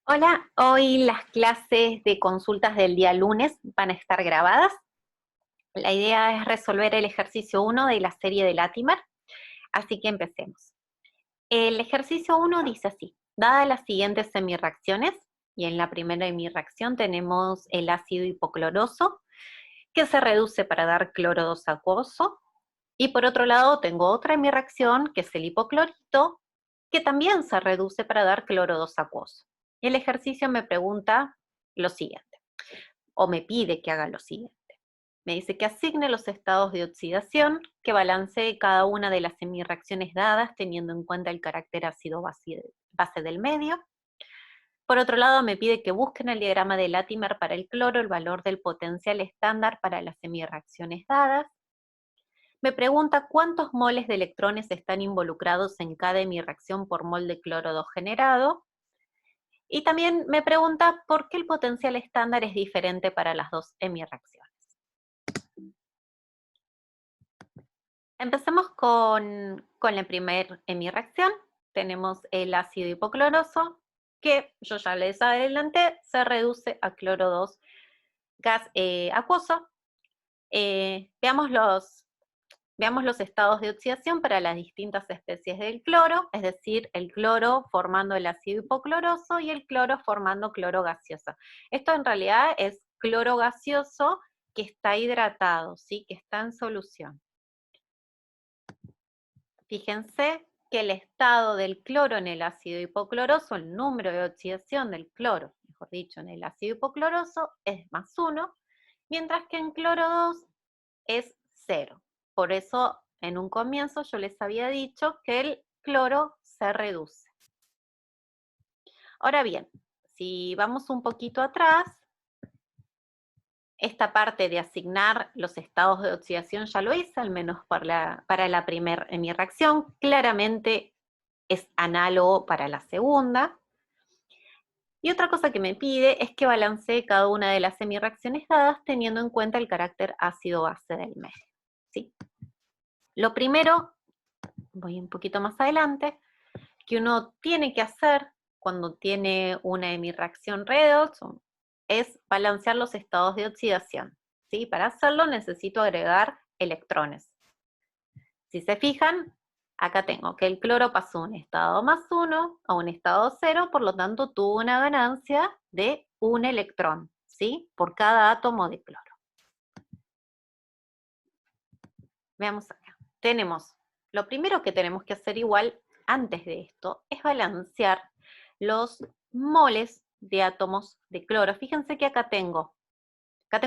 Hola, hoy las clases de consultas del día lunes van a estar grabadas. La idea es resolver el ejercicio 1 de la serie de Latimer, así que empecemos. El ejercicio 1 dice así: dadas las siguientes semirreacciones, y en la primera semirreacción tenemos el ácido hipocloroso, que se reduce para dar cloro 2 acuoso, y por otro lado tengo otra semirreacción, que es el hipoclorito, que también se reduce para dar cloro 2 acuoso. El ejercicio me pregunta lo siguiente, o me pide que haga lo siguiente. Me dice que asigne los estados de oxidación, que balancee cada una de las semirreacciones dadas teniendo en cuenta el carácter ácido-base del medio. Por otro lado, me pide que busque en el diagrama de Latimer para el cloro el valor del potencial estándar para las semirreacciones dadas. Me pregunta cuántos moles de electrones están involucrados en cada semirreacción por mol de cloro 2 generado. Y también me pregunta por qué el potencial estándar es diferente para las dos semirreacciones. Empecemos con la primera semirreacción. Tenemos el ácido hipocloroso, que yo ya les adelanté, se reduce a cloro 2 gas acuoso. Veamos los estados de oxidación para las distintas especies del cloro, es decir, el cloro formando el ácido hipocloroso y el cloro formando cloro gaseoso. Esto en realidad es cloro gaseoso que está hidratado, ¿sí? Que está en solución. Fíjense que el estado del cloro en el ácido hipocloroso, el número de oxidación del cloro, mejor dicho, en el ácido hipocloroso es +1, mientras que en cloro 2 es 0. Por eso, en un comienzo yo les había dicho que el cloro se reduce. Ahora bien, si vamos un poquito atrás, esta parte de asignar los estados de oxidación ya lo hice, al menos para la primera reacción. Claramente es análogo para la segunda. Y otra cosa que me pide es que balancee cada una de las semirreacciones dadas teniendo en cuenta el carácter ácido-base del medio. ¿Sí? Lo primero, voy un poquito más adelante, que uno tiene que hacer cuando tiene una semirreacción redox es balancear los estados de oxidación. ¿Sí? Para hacerlo necesito agregar electrones. Si se fijan, acá tengo que el cloro pasó de un estado +1 a un estado 0, por lo tanto tuvo una ganancia de un electrón, ¿sí? Por cada átomo de cloro. Veamos acá. Tenemos, lo primero que tenemos que hacer igual antes de esto es balancear los moles de átomos de cloro. Fíjense que acá tengo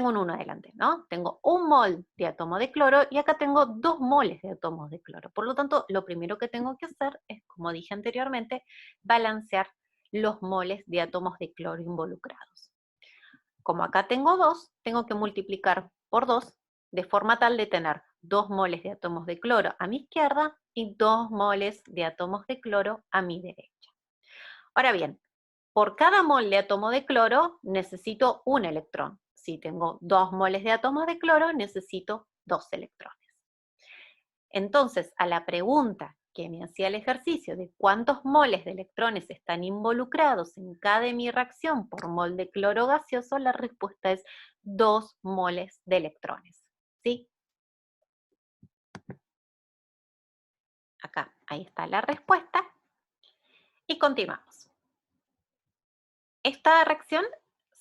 un 1 adelante, ¿no? Tengo un mol de átomo de cloro y acá tengo 2 moles de átomos de cloro. Por lo tanto, lo primero que tengo que hacer es, como dije anteriormente, balancear los moles de átomos de cloro involucrados. Como acá tengo 2, tengo que multiplicar por 2 de forma tal de tener 2 moles de átomos de cloro a mi izquierda y 2 moles de átomos de cloro a mi derecha. Ahora bien, por cada mol de átomo de cloro necesito un electrón. Si tengo 2 moles de átomos de cloro, necesito 2 electrones. Entonces, a la pregunta que me hacía el ejercicio de cuántos moles de electrones están involucrados en cada reacción por mol de cloro gaseoso, la respuesta es 2 moles de electrones. ¿Sí? Acá, ahí está la respuesta. Y continuamos. Esta reacción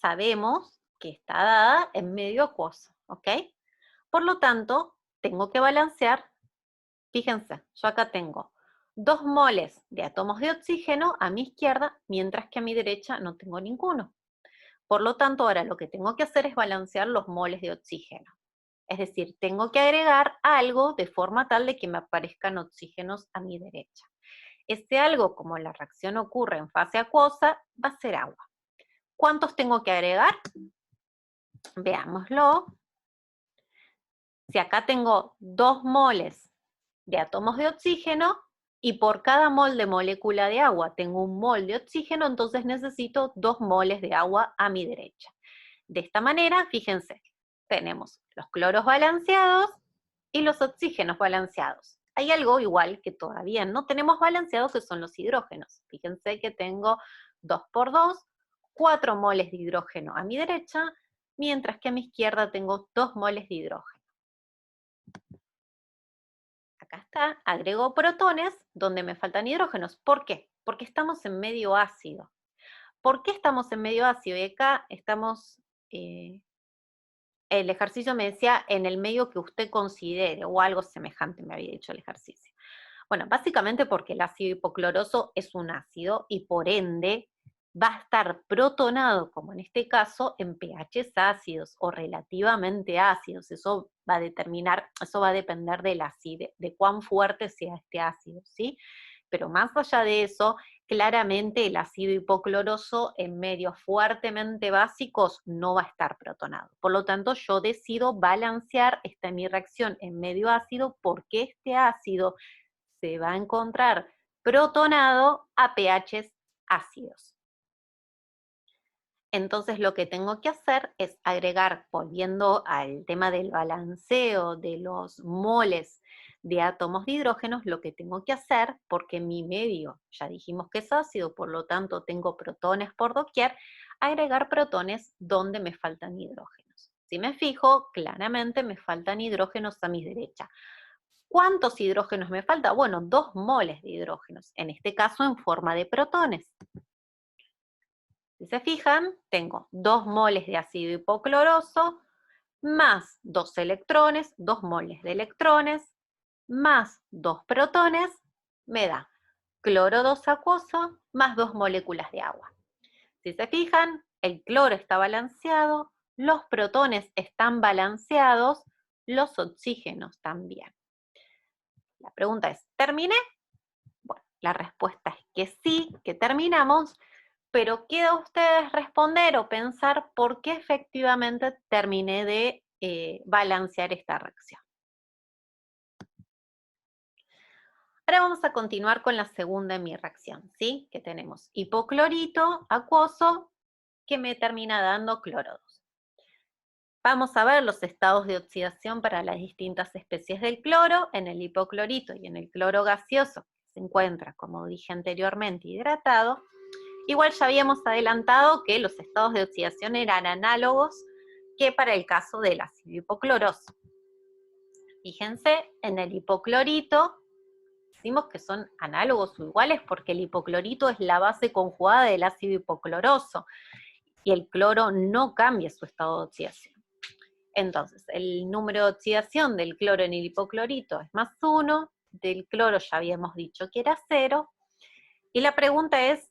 sabemos que está dada en medio acuoso, ¿ok? Por lo tanto, tengo que balancear, fíjense, yo acá tengo 2 moles de átomos de oxígeno a mi izquierda, mientras que a mi derecha no tengo ninguno. Por lo tanto, ahora lo que tengo que hacer es balancear los moles de oxígeno. Es decir, tengo que agregar algo de forma tal de que me aparezcan oxígenos a mi derecha. Este algo, como la reacción ocurre en fase acuosa, va a ser agua. ¿Cuántos tengo que agregar? Veámoslo. Si acá tengo 2 moles de átomos de oxígeno y por cada mol de molécula de agua tengo un mol de oxígeno, entonces necesito 2 moles de agua a mi derecha. De esta manera, fíjense, tenemos los cloros balanceados y los oxígenos balanceados. Hay algo igual que todavía no tenemos balanceados, que son los hidrógenos. Fíjense que tengo 2 por 2, 4 moles de hidrógeno a mi derecha, mientras que a mi izquierda tengo 2 moles de hidrógeno. Acá está, agrego protones donde me faltan hidrógenos. ¿Por qué? Porque estamos en medio ácido. ¿Por qué estamos en medio ácido? Y acá estamos, el ejercicio me decía en el medio que usted considere, o algo semejante me había dicho el ejercicio. Bueno, básicamente porque el ácido hipocloroso es un ácido y por ende va a estar protonado, como en este caso, en pHs ácidos o relativamente ácidos. Eso va a determinar, eso va a depender del ácido, de cuán fuerte sea este ácido, ¿sí? Pero más allá de eso, claramente el ácido hipocloroso en medios fuertemente básicos no va a estar protonado. Por lo tanto, yo decido balancear esta mi reacción en medio ácido porque este ácido se va a encontrar protonado a pHs ácidos. Entonces lo que tengo que hacer es agregar, volviendo al tema del balanceo de los moles de átomos de hidrógenos, lo que tengo que hacer, porque mi medio, ya dijimos que es ácido, por lo tanto tengo protones por doquier, agregar protones donde me faltan hidrógenos. Si me fijo, claramente me faltan hidrógenos a mi derecha. ¿Cuántos hidrógenos me falta? Bueno, 2 moles de hidrógenos, en este caso en forma de protones. Si se fijan, tengo 2 moles de ácido hipocloroso, más 2 electrones, 2 moles de electrones, más 2 protones, me da cloro 2 acuoso, más 2 moléculas de agua. Si se fijan, el cloro está balanceado, los protones están balanceados, los oxígenos también. La pregunta es, ¿terminé? Bueno, la respuesta es que sí, que terminamos, pero queda a ustedes responder o pensar por qué efectivamente terminé de balancear esta reacción. Ahora vamos a continuar con la segunda de mi reacción, ¿sí? Que tenemos hipoclorito acuoso que me termina dando cloro 2. Vamos a ver los estados de oxidación para las distintas especies del cloro. En el hipoclorito y en el cloro gaseoso, que se encuentra, como dije anteriormente, hidratado. Igual ya habíamos adelantado que los estados de oxidación eran análogos que para el caso del ácido hipocloroso. Fíjense, en el hipoclorito decimos que son análogos o iguales porque el hipoclorito es la base conjugada del ácido hipocloroso y el cloro no cambia su estado de oxidación. Entonces, el número de oxidación del cloro en el hipoclorito es +1, del cloro ya habíamos dicho que era 0, y la pregunta es,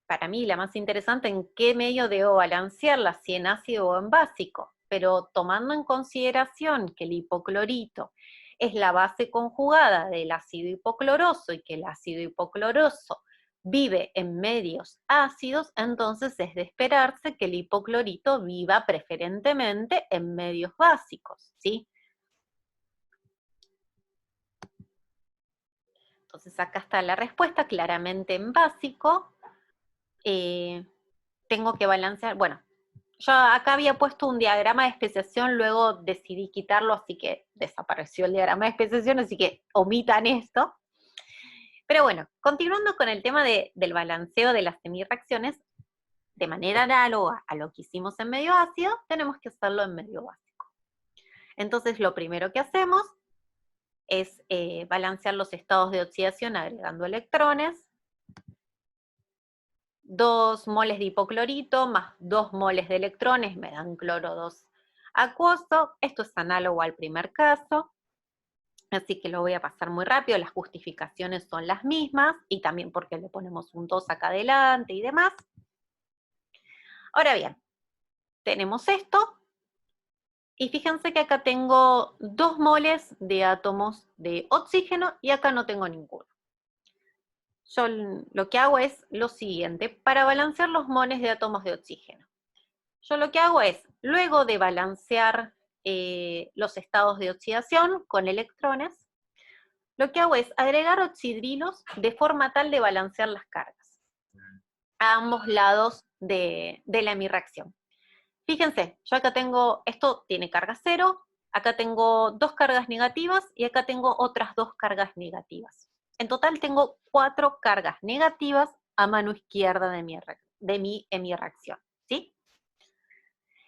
para mí la más interesante, ¿en qué medio debo balancearla? Si en ácido o en básico. Pero tomando en consideración que el hipoclorito es la base conjugada del ácido hipocloroso y que el ácido hipocloroso vive en medios ácidos, entonces es de esperarse que el hipoclorito viva preferentemente en medios básicos, ¿sí? Entonces acá está la respuesta, claramente en básico. Tengo que balancear, bueno, yo acá había puesto un diagrama de especiación, luego decidí quitarlo, así que desapareció el diagrama de especiación, así que omitan esto. Pero bueno, continuando con el tema del balanceo de las semireacciones, de manera análoga a lo que hicimos en medio ácido, tenemos que hacerlo en medio básico. Entonces lo primero que hacemos es balancear los estados de oxidación agregando electrones. 2 moles de hipoclorito más 2 moles de electrones me dan cloro 2 acuoso. Esto es análogo al primer caso, así que lo voy a pasar muy rápido. Las justificaciones son las mismas, y también porque le ponemos un 2 acá adelante y demás. Ahora bien, tenemos esto, y fíjense que acá tengo 2 moles de átomos de oxígeno, y acá no tengo ninguno. Yo lo que hago es lo siguiente, para balancear los moles de átomos de oxígeno. Yo lo que hago es, luego de balancear los estados de oxidación con electrones, lo que hago es agregar oxidrilos de forma tal de balancear las cargas a ambos lados de la mi reacción. Fíjense, yo acá tengo, esto tiene carga 0, acá tengo 2 cargas negativas y acá tengo otras 2 cargas negativas. En total tengo 4 cargas negativas a mano izquierda de de mi hemireacción, ¿sí?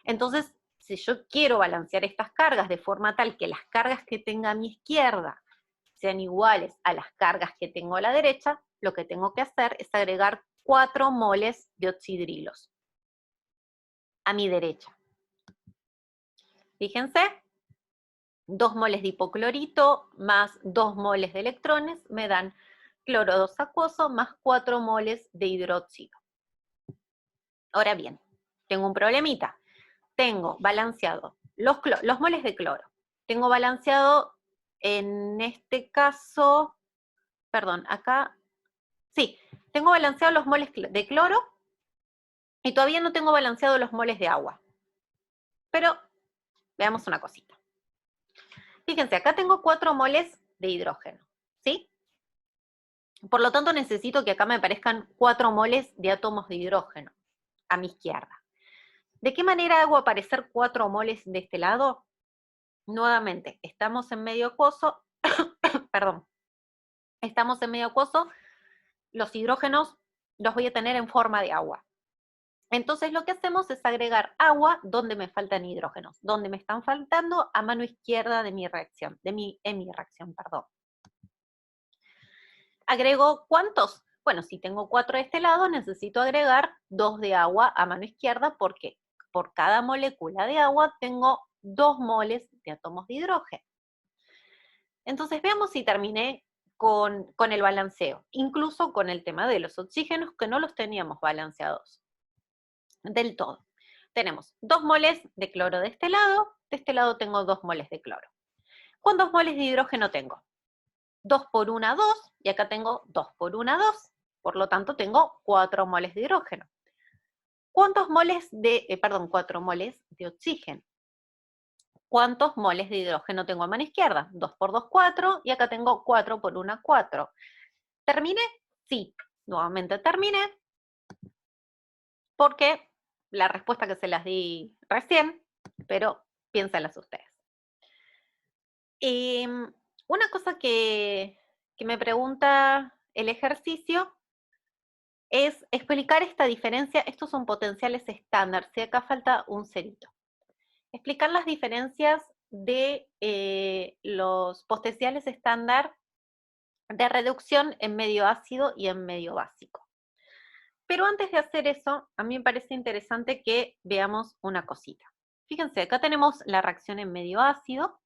Entonces, si yo quiero balancear estas cargas de forma tal que las cargas que tenga a mi izquierda sean iguales a las cargas que tengo a la derecha, lo que tengo que hacer es agregar 4 moles de oxidrilos a mi derecha. Fíjense, 2 moles de hipoclorito más 2 moles de electrones me dan cloro 2 acuoso más 4 moles de hidróxido. Ahora bien, tengo un problemita. Tengo balanceado los moles de cloro. Tengo balanceado, en este caso, perdón, acá, sí, tengo balanceado los moles de cloro y todavía no tengo balanceado los moles de agua. Pero veamos una cosita. Fíjense, acá tengo 4 moles de hidrógeno, ¿sí? Por lo tanto, necesito que acá me aparezcan 4 moles de átomos de hidrógeno a mi izquierda. ¿De qué manera hago aparecer 4 moles de este lado? Nuevamente, estamos en medio acuoso, perdón, estamos en medio acuoso, los hidrógenos los voy a tener en forma de agua. Entonces lo que hacemos es agregar agua donde me faltan hidrógenos, donde me están faltando a mano izquierda de mi reacción, de mi hemireacción, perdón. ¿Agrego cuántos? Bueno, si tengo 4 de este lado, necesito agregar 2 de agua a mano izquierda porque por cada molécula de agua tengo 2 moles de átomos de hidrógeno. Entonces veamos si terminé con el balanceo, incluso con el tema de los oxígenos que no los teníamos balanceados del todo. Tenemos 2 moles de cloro de este lado tengo 2 moles de cloro. ¿Cuántos moles de hidrógeno tengo? 2 por 1, 2, y acá tengo 2 por 1, 2, por lo tanto tengo 4 moles de hidrógeno. ¿Cuántos moles de, 4 moles de oxígeno? ¿Cuántos moles de hidrógeno tengo a mano izquierda? 2 por 2, 4, y acá tengo 4 por 1, 4. ¿Terminé? Sí, nuevamente terminé, porque la respuesta que se las di recién, pero piénsenlas ustedes. Una cosa que me pregunta el ejercicio es explicar esta diferencia. Estos son potenciales estándar, si acá falta un cerito. Explicar las diferencias de los potenciales estándar de reducción en medio ácido y en medio básico. Pero antes de hacer eso, a mí me parece interesante que veamos una cosita. Fíjense, acá tenemos la reacción en medio ácido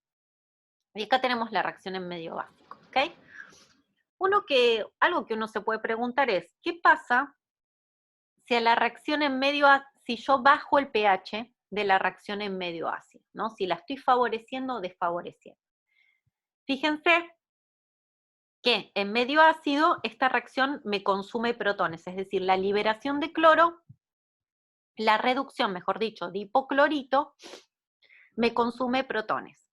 y acá tenemos la reacción en medio básico, ¿ok? Algo que uno se puede preguntar es, ¿qué pasa si a la reacción en medio, si yo bajo el pH de la reacción en medio ácido, ¿no? Si la estoy favoreciendo o desfavoreciendo. Fíjense que en medio ácido esta reacción me consume protones, es decir, la liberación de cloro, la reducción, mejor dicho, de hipoclorito, me consume protones.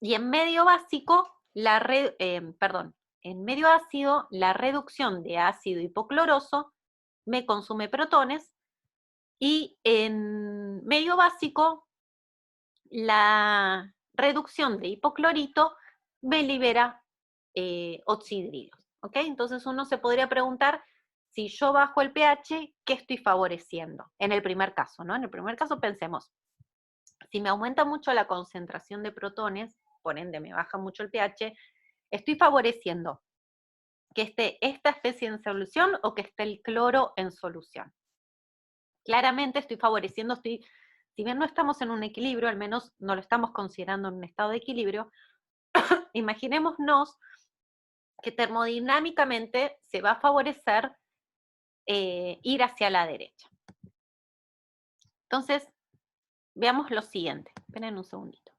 Y en medio básico, en medio ácido, la reducción de ácido hipocloroso me consume protones, y en medio básico, la reducción de hipoclorito me libera oxidrilos, ¿ok? Entonces uno se podría preguntar, si yo bajo el pH, ¿qué estoy favoreciendo? En el primer caso, ¿no? En el primer caso pensemos, si me aumenta mucho la concentración de protones, por ende me baja mucho el pH, ¿estoy favoreciendo que esté esta especie en solución o que esté el cloro en solución? Claramente estoy favoreciendo, si bien no estamos en un equilibrio, al menos no lo estamos considerando en un estado de equilibrio, imaginémonos que termodinámicamente se va a favorecer ir hacia la derecha. Entonces, veamos lo siguiente. Esperen un segundito.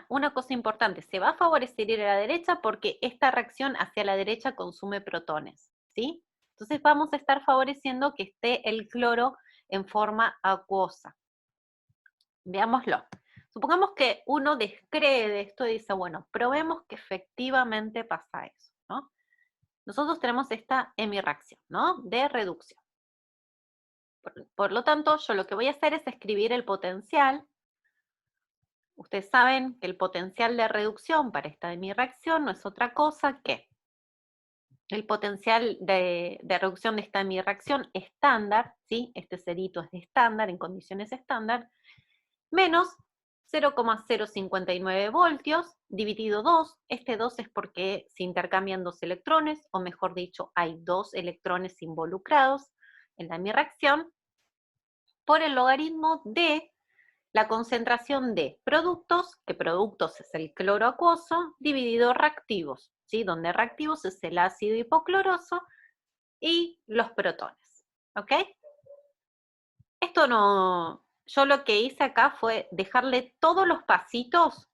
Una cosa importante, se va a favorecer ir a la derecha porque esta reacción hacia la derecha consume protones, ¿sí? Entonces vamos a estar favoreciendo que esté el cloro en forma acuosa. Veámoslo. Supongamos que uno descree de esto y dice, bueno, probemos que efectivamente pasa eso, ¿no? Nosotros tenemos esta hemireacción, ¿no? De reducción. Por lo tanto, yo lo que voy a hacer es escribir el potencial. Ustedes saben que el potencial de reducción para esta hemireacción no es otra cosa que el potencial de reducción de esta mi reacción estándar, ¿sí? Este cerito es de estándar, en condiciones estándar, menos 0,059 voltios dividido 2. Este 2 es porque se intercambian dos electrones, o mejor dicho, hay dos electrones involucrados en la mi reacción, por el logaritmo de la concentración de productos, que productos es el cloro acuoso, dividido reactivos, ¿sí? Donde reactivos es el ácido hipocloroso y los protones, ¿ok? Esto no, yo lo que hice acá fue dejarle todos los pasitos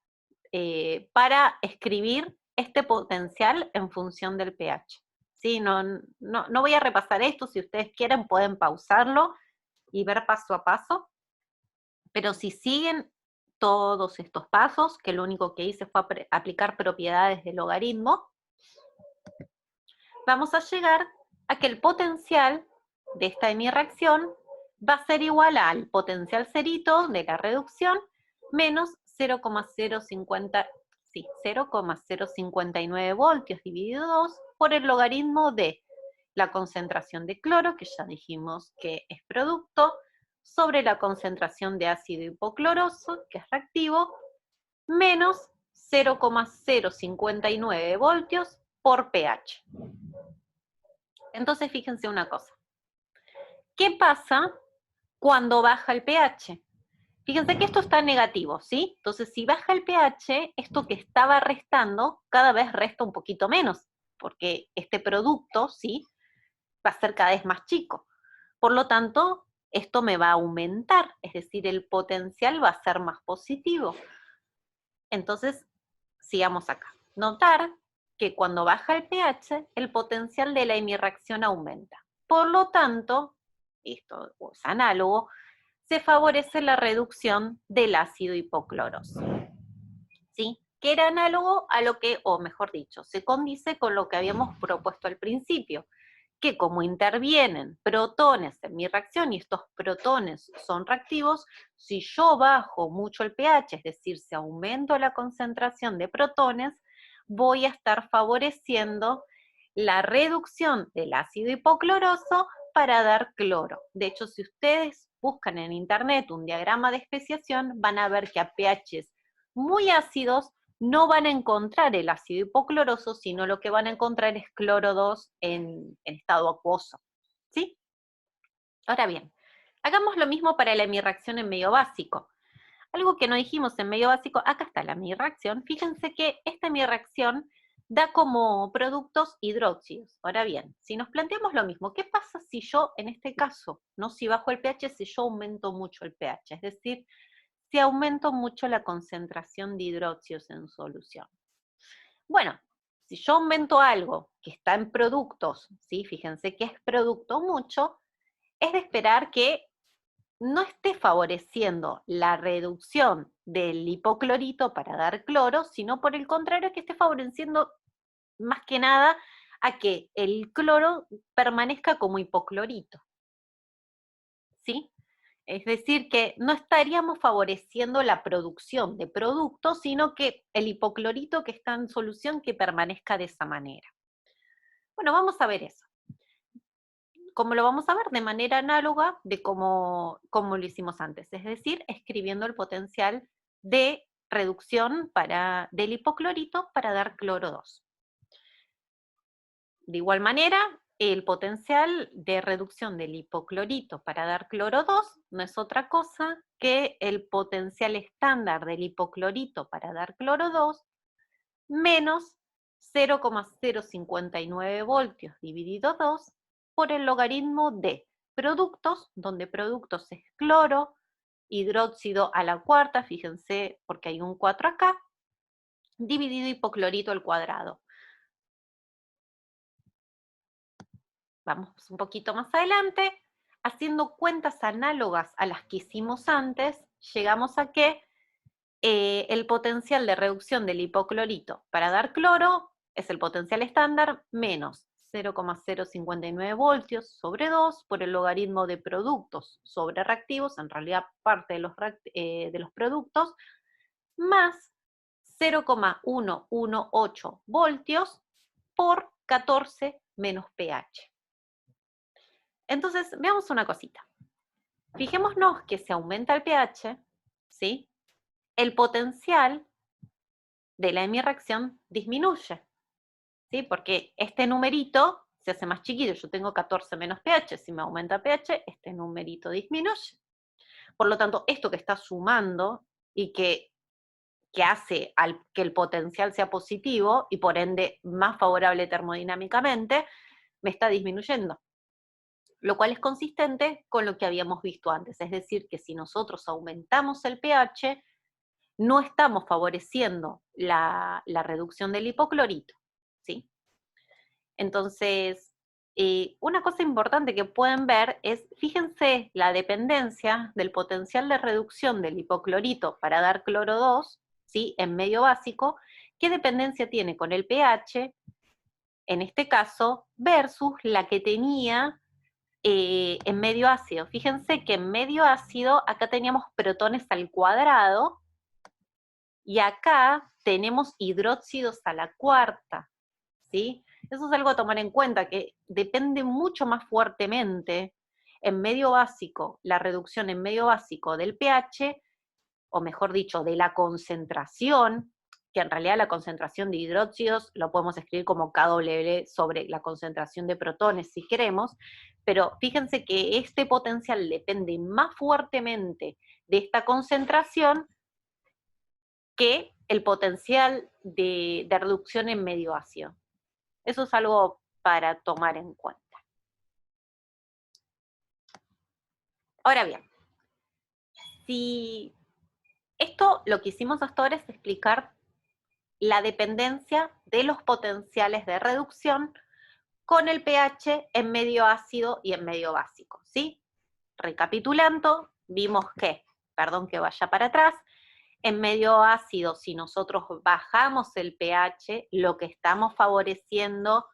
para escribir este potencial en función del pH. ¿Sí? No voy a repasar esto, si ustedes quieren pueden pausarlo y ver paso a paso, pero si siguen todos estos pasos, que lo único que hice fue aplicar propiedades del logaritmo, vamos a llegar a que el potencial de esta de mi reacción va a ser igual al potencial cerito de la reducción menos 0,059 voltios dividido 2 por el logaritmo de la concentración de cloro, que ya dijimos que es producto, sobre la concentración de ácido hipocloroso, que es reactivo, menos 0,059 voltios por pH. Entonces, fíjense una cosa. ¿Qué pasa cuando baja el pH? Fíjense que esto está negativo, ¿sí? Entonces, si baja el pH, esto que estaba restando, cada vez resta un poquito menos, porque este producto, ¿sí? Va a ser cada vez más chico. Por lo tanto, esto me va a aumentar, es decir, el potencial va a ser más positivo. Entonces, sigamos acá. Notar que cuando baja el pH, el potencial de la hemireacción aumenta. Por lo tanto, esto es análogo, se favorece la reducción del ácido hipocloroso. ¿Sí? Que era análogo a lo que, o mejor dicho, se condice con lo que habíamos propuesto al principio, que como intervienen protones en mi reacción y estos protones son reactivos, si yo bajo mucho el pH, es decir, si aumento la concentración de protones, voy a estar favoreciendo la reducción del ácido hipocloroso para dar cloro. De hecho, si ustedes buscan en internet un diagrama de especiación, van a ver que a pHs muy ácidos no van a encontrar el ácido hipocloroso, sino lo que van a encontrar es cloro 2 en estado acuoso, ¿sí? Ahora bien, hagamos lo mismo para la hemireacción en medio básico. Algo que no dijimos en medio básico, acá está la hemireacción. Fíjense que esta hemireacción da como productos hidróxidos. Ahora bien, si nos planteamos lo mismo, ¿qué pasa si yo, en este caso, no si bajo el pH, si yo aumento mucho el pH? Es decir, si aumento mucho la concentración de hidróxidos en solución. Bueno, si yo aumento algo que está en productos, ¿sí? Fíjense que es producto mucho, es de esperar que no esté favoreciendo la reducción del hipoclorito para dar cloro, sino por el contrario que esté favoreciendo más que nada a que el cloro permanezca como hipoclorito, ¿sí? Es decir, que no estaríamos favoreciendo la producción de productos, sino que el hipoclorito que está en solución que permanezca de esa manera. Bueno, vamos a ver eso. ¿Cómo lo vamos a ver? De manera análoga de como lo hicimos antes, es decir, escribiendo el potencial de reducción del hipoclorito para dar cloro 2. De igual manera, el potencial de reducción del hipoclorito para dar cloro 2 no es otra cosa que el potencial estándar del hipoclorito para dar cloro 2 menos 0,059 voltios dividido 2 por el logaritmo de productos, donde productos es cloro, hidróxido a la cuarta, fíjense porque hay un 4 acá, dividido hipoclorito al cuadrado. Vamos un poquito más adelante, haciendo cuentas análogas a las que hicimos antes, llegamos a que el potencial de reducción del hipoclorito para dar cloro es el potencial estándar menos 0,059 voltios sobre 2 por el logaritmo de productos sobre reactivos, en realidad parte de los productos, más 0,118 voltios por 14 menos pH. Entonces, veamos una cosita. Fijémonos que si aumenta el pH, ¿sí? El potencial de la hemirreacción disminuye, ¿sí? Porque este numerito se hace más chiquito. Yo tengo 14 menos pH. Si me aumenta pH, este numerito disminuye. Por lo tanto, esto que está sumando y que hace que el potencial sea positivo y por ende más favorable termodinámicamente, me está disminuyendo. Lo cual es consistente con lo que habíamos visto antes. Es decir, que si nosotros aumentamos el pH, no estamos favoreciendo la reducción del hipoclorito, ¿sí? Entonces, una cosa importante que pueden ver es, fíjense la dependencia del potencial de reducción del hipoclorito para dar cloro 2, ¿sí? En medio básico, qué dependencia tiene con el pH, en este caso, versus la que tenía en medio ácido. Fíjense que en medio ácido acá teníamos protones al cuadrado y acá tenemos hidróxidos a la cuarta, ¿sí? Eso es algo a tomar en cuenta, que depende mucho más fuertemente en medio básico, la reducción en medio básico del pH, o mejor dicho, de la concentración, que en realidad la concentración de hidróxidos lo podemos escribir como KW sobre la concentración de protones si queremos, pero fíjense que este potencial depende más fuertemente de esta concentración que el potencial de reducción en medio ácido. Eso es algo para tomar en cuenta. Ahora bien, si esto lo que hicimos hasta ahora es explicar la dependencia de los potenciales de reducción con el pH en medio ácido y en medio básico, ¿sí? Recapitulando, vimos que, perdón que vaya para atrás, en medio ácido, si nosotros bajamos el pH, lo que estamos favoreciendo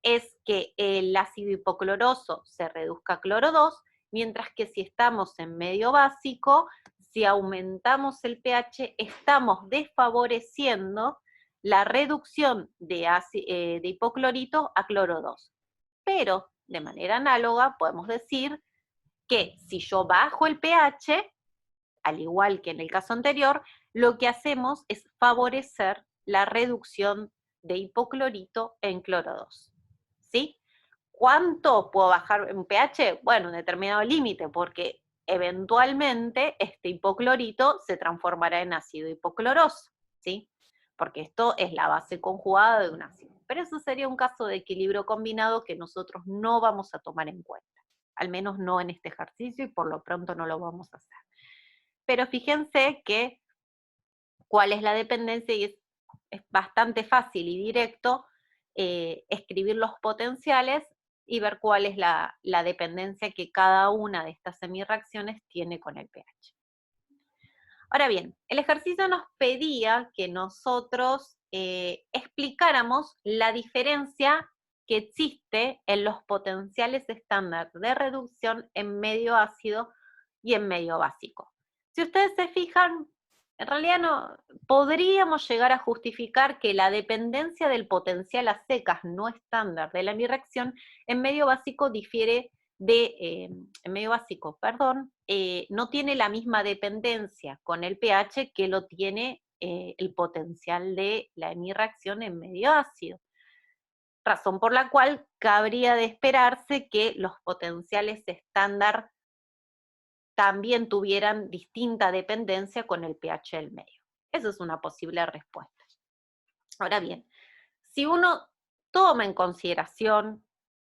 es que el ácido hipocloroso se reduzca a cloro 2, mientras que si estamos en medio básico, si aumentamos el pH, estamos desfavoreciendo la reducción de hipoclorito a cloro 2. Pero, de manera análoga, podemos decir que si yo bajo el pH, al igual que en el caso anterior, lo que hacemos es favorecer la reducción de hipoclorito en cloro 2. ¿Sí? ¿Cuánto puedo bajar un pH? Bueno, un determinado límite, porque eventualmente este hipoclorito se transformará en ácido hipocloroso, ¿sí? Porque esto es la base conjugada de un ácido. Pero eso sería un caso de equilibrio combinado que nosotros no vamos a tomar en cuenta, al menos no en este ejercicio y por lo pronto no lo vamos a hacer. Pero fíjense que cuál es la dependencia y es bastante fácil y directo escribir los potenciales y ver cuál es la dependencia que cada una de estas semireacciones tiene con el pH. Ahora bien, el ejercicio nos pedía que nosotros explicáramos la diferencia que existe en los potenciales estándar de reducción en medio ácido y en medio básico. Si ustedes se fijan, en realidad no podríamos llegar a justificar que la dependencia del potencial a secas no estándar de la reacción en medio básico difiere en medio básico, perdón, no tiene la misma dependencia con el pH que lo tiene el potencial de la hemirreacción en medio ácido. Razón por la cual cabría de esperarse que los potenciales estándar también tuvieran distinta dependencia con el pH del medio. Esa es una posible respuesta. Ahora bien, si uno toma en consideración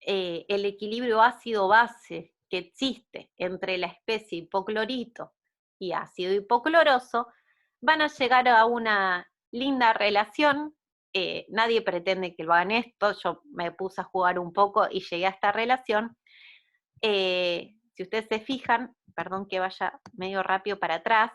el equilibrio ácido-base que existe entre la especie hipoclorito y ácido hipocloroso, van a llegar a una linda relación. Nadie pretende que lo hagan esto, yo me puse a jugar un poco y llegué a esta relación. Si ustedes se fijan, perdón que vaya medio rápido para atrás,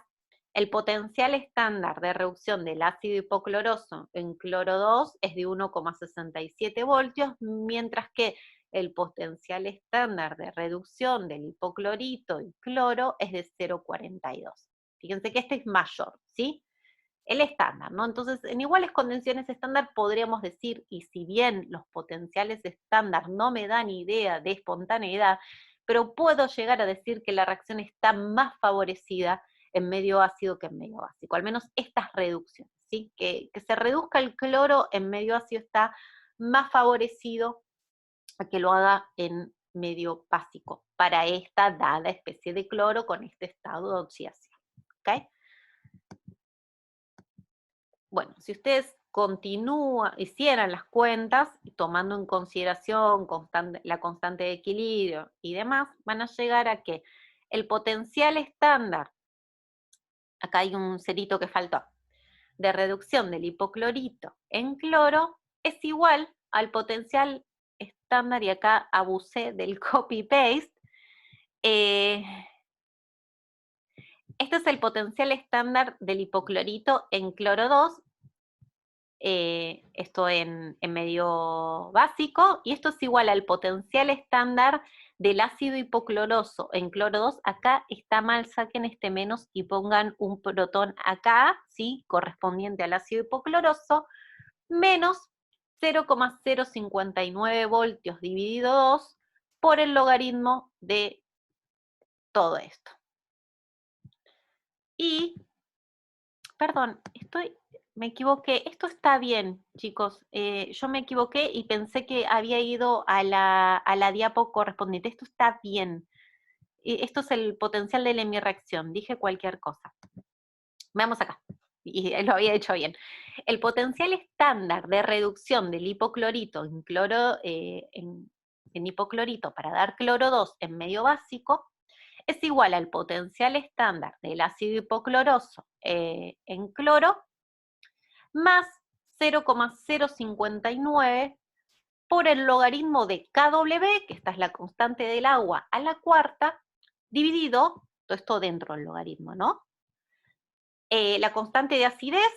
el potencial estándar de reducción del ácido hipocloroso en cloro 2 es de 1,67 voltios, mientras que el potencial estándar de reducción del hipoclorito y cloro es de 0,42. Fíjense que este es mayor, ¿sí? el estándar, ¿no? Entonces, en iguales condiciones estándar podríamos decir, y si bien los potenciales estándar no me dan idea de espontaneidad, pero puedo llegar a decir que la reacción está más favorecida en medio ácido que en medio básico, al menos estas reducciones, ¿sí? Que se reduzca el cloro en medio ácido está más favorecido a que lo haga en medio básico, para esta dada especie de cloro con este estado de oxidación, ¿ok? Bueno, si ustedes hicieran las cuentas, tomando en consideración la constante de equilibrio y demás, van a llegar a que el potencial estándar, acá hay un cerito que faltó, de reducción del hipoclorito en cloro, es igual al potencial estándar, y acá abusé del copy-paste. Este es el potencial estándar del hipoclorito en cloro 2, esto en medio básico, y esto es igual al potencial estándar del ácido hipocloroso en cloro 2, acá está mal, saquen este menos y pongan un protón acá, ¿sí? Correspondiente al ácido hipocloroso, menos 0,059 voltios dividido 2 por el logaritmo de todo esto. Y, perdón, me equivoqué, esto está bien, chicos, yo me equivoqué y pensé que había ido a la diapo correspondiente, esto está bien, esto es el potencial de la hemireacción, dije cualquier cosa. Veamos acá, y lo había hecho bien. El potencial estándar de reducción del hipoclorito en hipoclorito para dar cloro 2 en medio básico es igual al potencial estándar del ácido hipocloroso en cloro más 0,059 por el logaritmo de KW, que esta es la constante del agua, a la cuarta, dividido, todo esto dentro del logaritmo, ¿no? La constante de acidez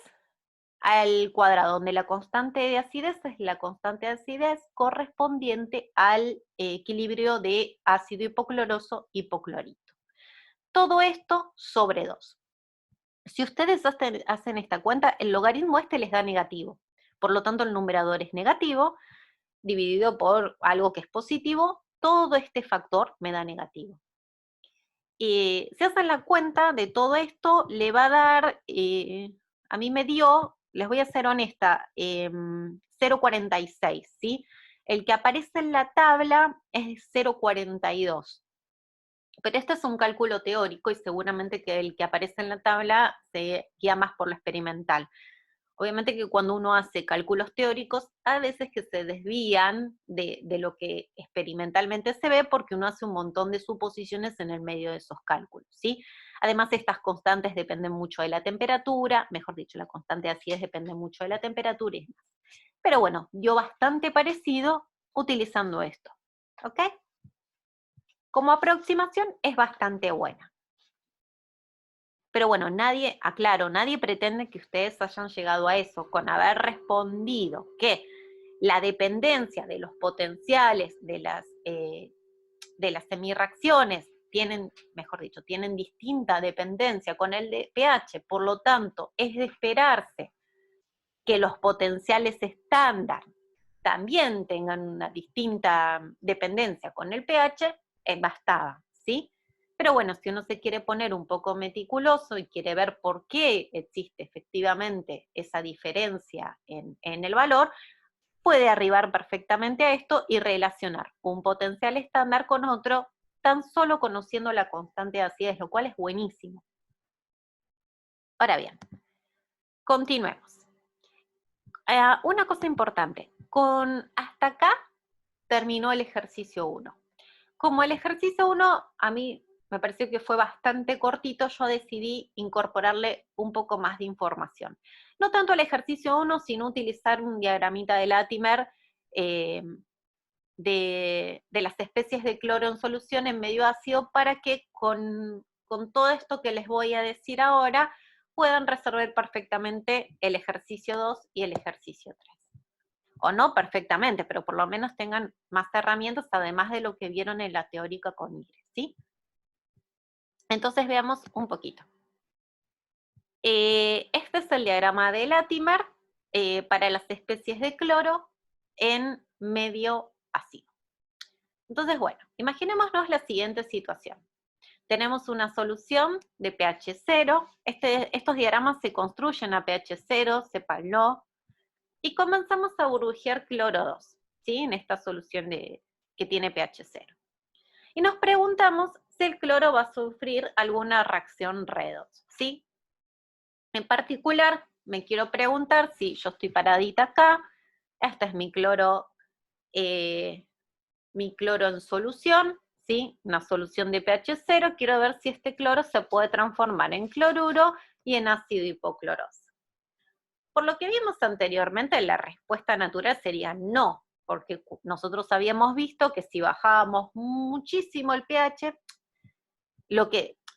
al cuadrado, donde la constante de acidez es la constante de acidez correspondiente al equilibrio de ácido hipocloroso hipoclorito. Todo esto sobre 2. Si ustedes hacen esta cuenta, el logaritmo este les da negativo. Por lo tanto, el numerador es negativo, dividido por algo que es positivo, todo este factor me da negativo. Si hacen la cuenta de todo esto, le va a dar, a mí me dio, les voy a ser honesta, 0,46, ¿sí? El que aparece en la tabla es 0,42. Pero este es un cálculo teórico y seguramente que el que aparece en la tabla se guía más por lo experimental. Obviamente que cuando uno hace cálculos teóricos, a veces que se desvían de lo que experimentalmente se ve porque uno hace un montón de suposiciones en el medio de esos cálculos, ¿sí? Además, estas constantes dependen mucho de la temperatura, mejor dicho, la constante de acidez depende mucho de la temperatura y demás. Pero bueno, dio bastante parecido utilizando esto, ¿ok? Como aproximación es bastante buena. Pero bueno, nadie pretende que ustedes hayan llegado a eso con haber respondido que la dependencia de los potenciales de las semirreacciones tienen, mejor dicho, tienen distinta dependencia con el de pH, por lo tanto, es de esperarse que los potenciales estándar también tengan una distinta dependencia con el pH, bastaba, ¿sí? Pero bueno, si uno se quiere poner un poco meticuloso y quiere ver por qué existe efectivamente esa diferencia en el valor, puede arribar perfectamente a esto y relacionar un potencial estándar con otro, tan solo conociendo la constante de acidez, lo cual es buenísimo. Ahora bien, continuemos. Una cosa importante, hasta acá terminó el ejercicio 1. Como el ejercicio 1 a mí me pareció que fue bastante cortito, yo decidí incorporarle un poco más de información. No tanto el ejercicio 1, sino utilizar un diagramita de Latimer de las especies de cloro en solución en medio ácido para que con todo esto que les voy a decir ahora puedan resolver perfectamente el ejercicio 2 y el ejercicio 3. O no perfectamente, pero por lo menos tengan más herramientas, además de lo que vieron en la teórica con IRE, ¿sí? Entonces veamos un poquito. Este es el diagrama de Latimer para las especies de cloro en medio ácido. Entonces, bueno, imaginémonos la siguiente situación. Tenemos una solución de pH 0. Estos diagramas se construyen a pH 0, sépanlo, y comenzamos a burbujear cloro 2, ¿sí? En esta solución que tiene pH 0. Y nos preguntamos si el cloro va a sufrir alguna reacción redox, ¿sí? En particular, me quiero preguntar si yo estoy paradita acá, este es mi cloro en solución, ¿sí? Una solución de pH 0, quiero ver si este cloro se puede transformar en cloruro y en ácido hipocloroso. Por lo que vimos anteriormente, la respuesta natural sería no, porque nosotros habíamos visto que si bajábamos muchísimo el pH,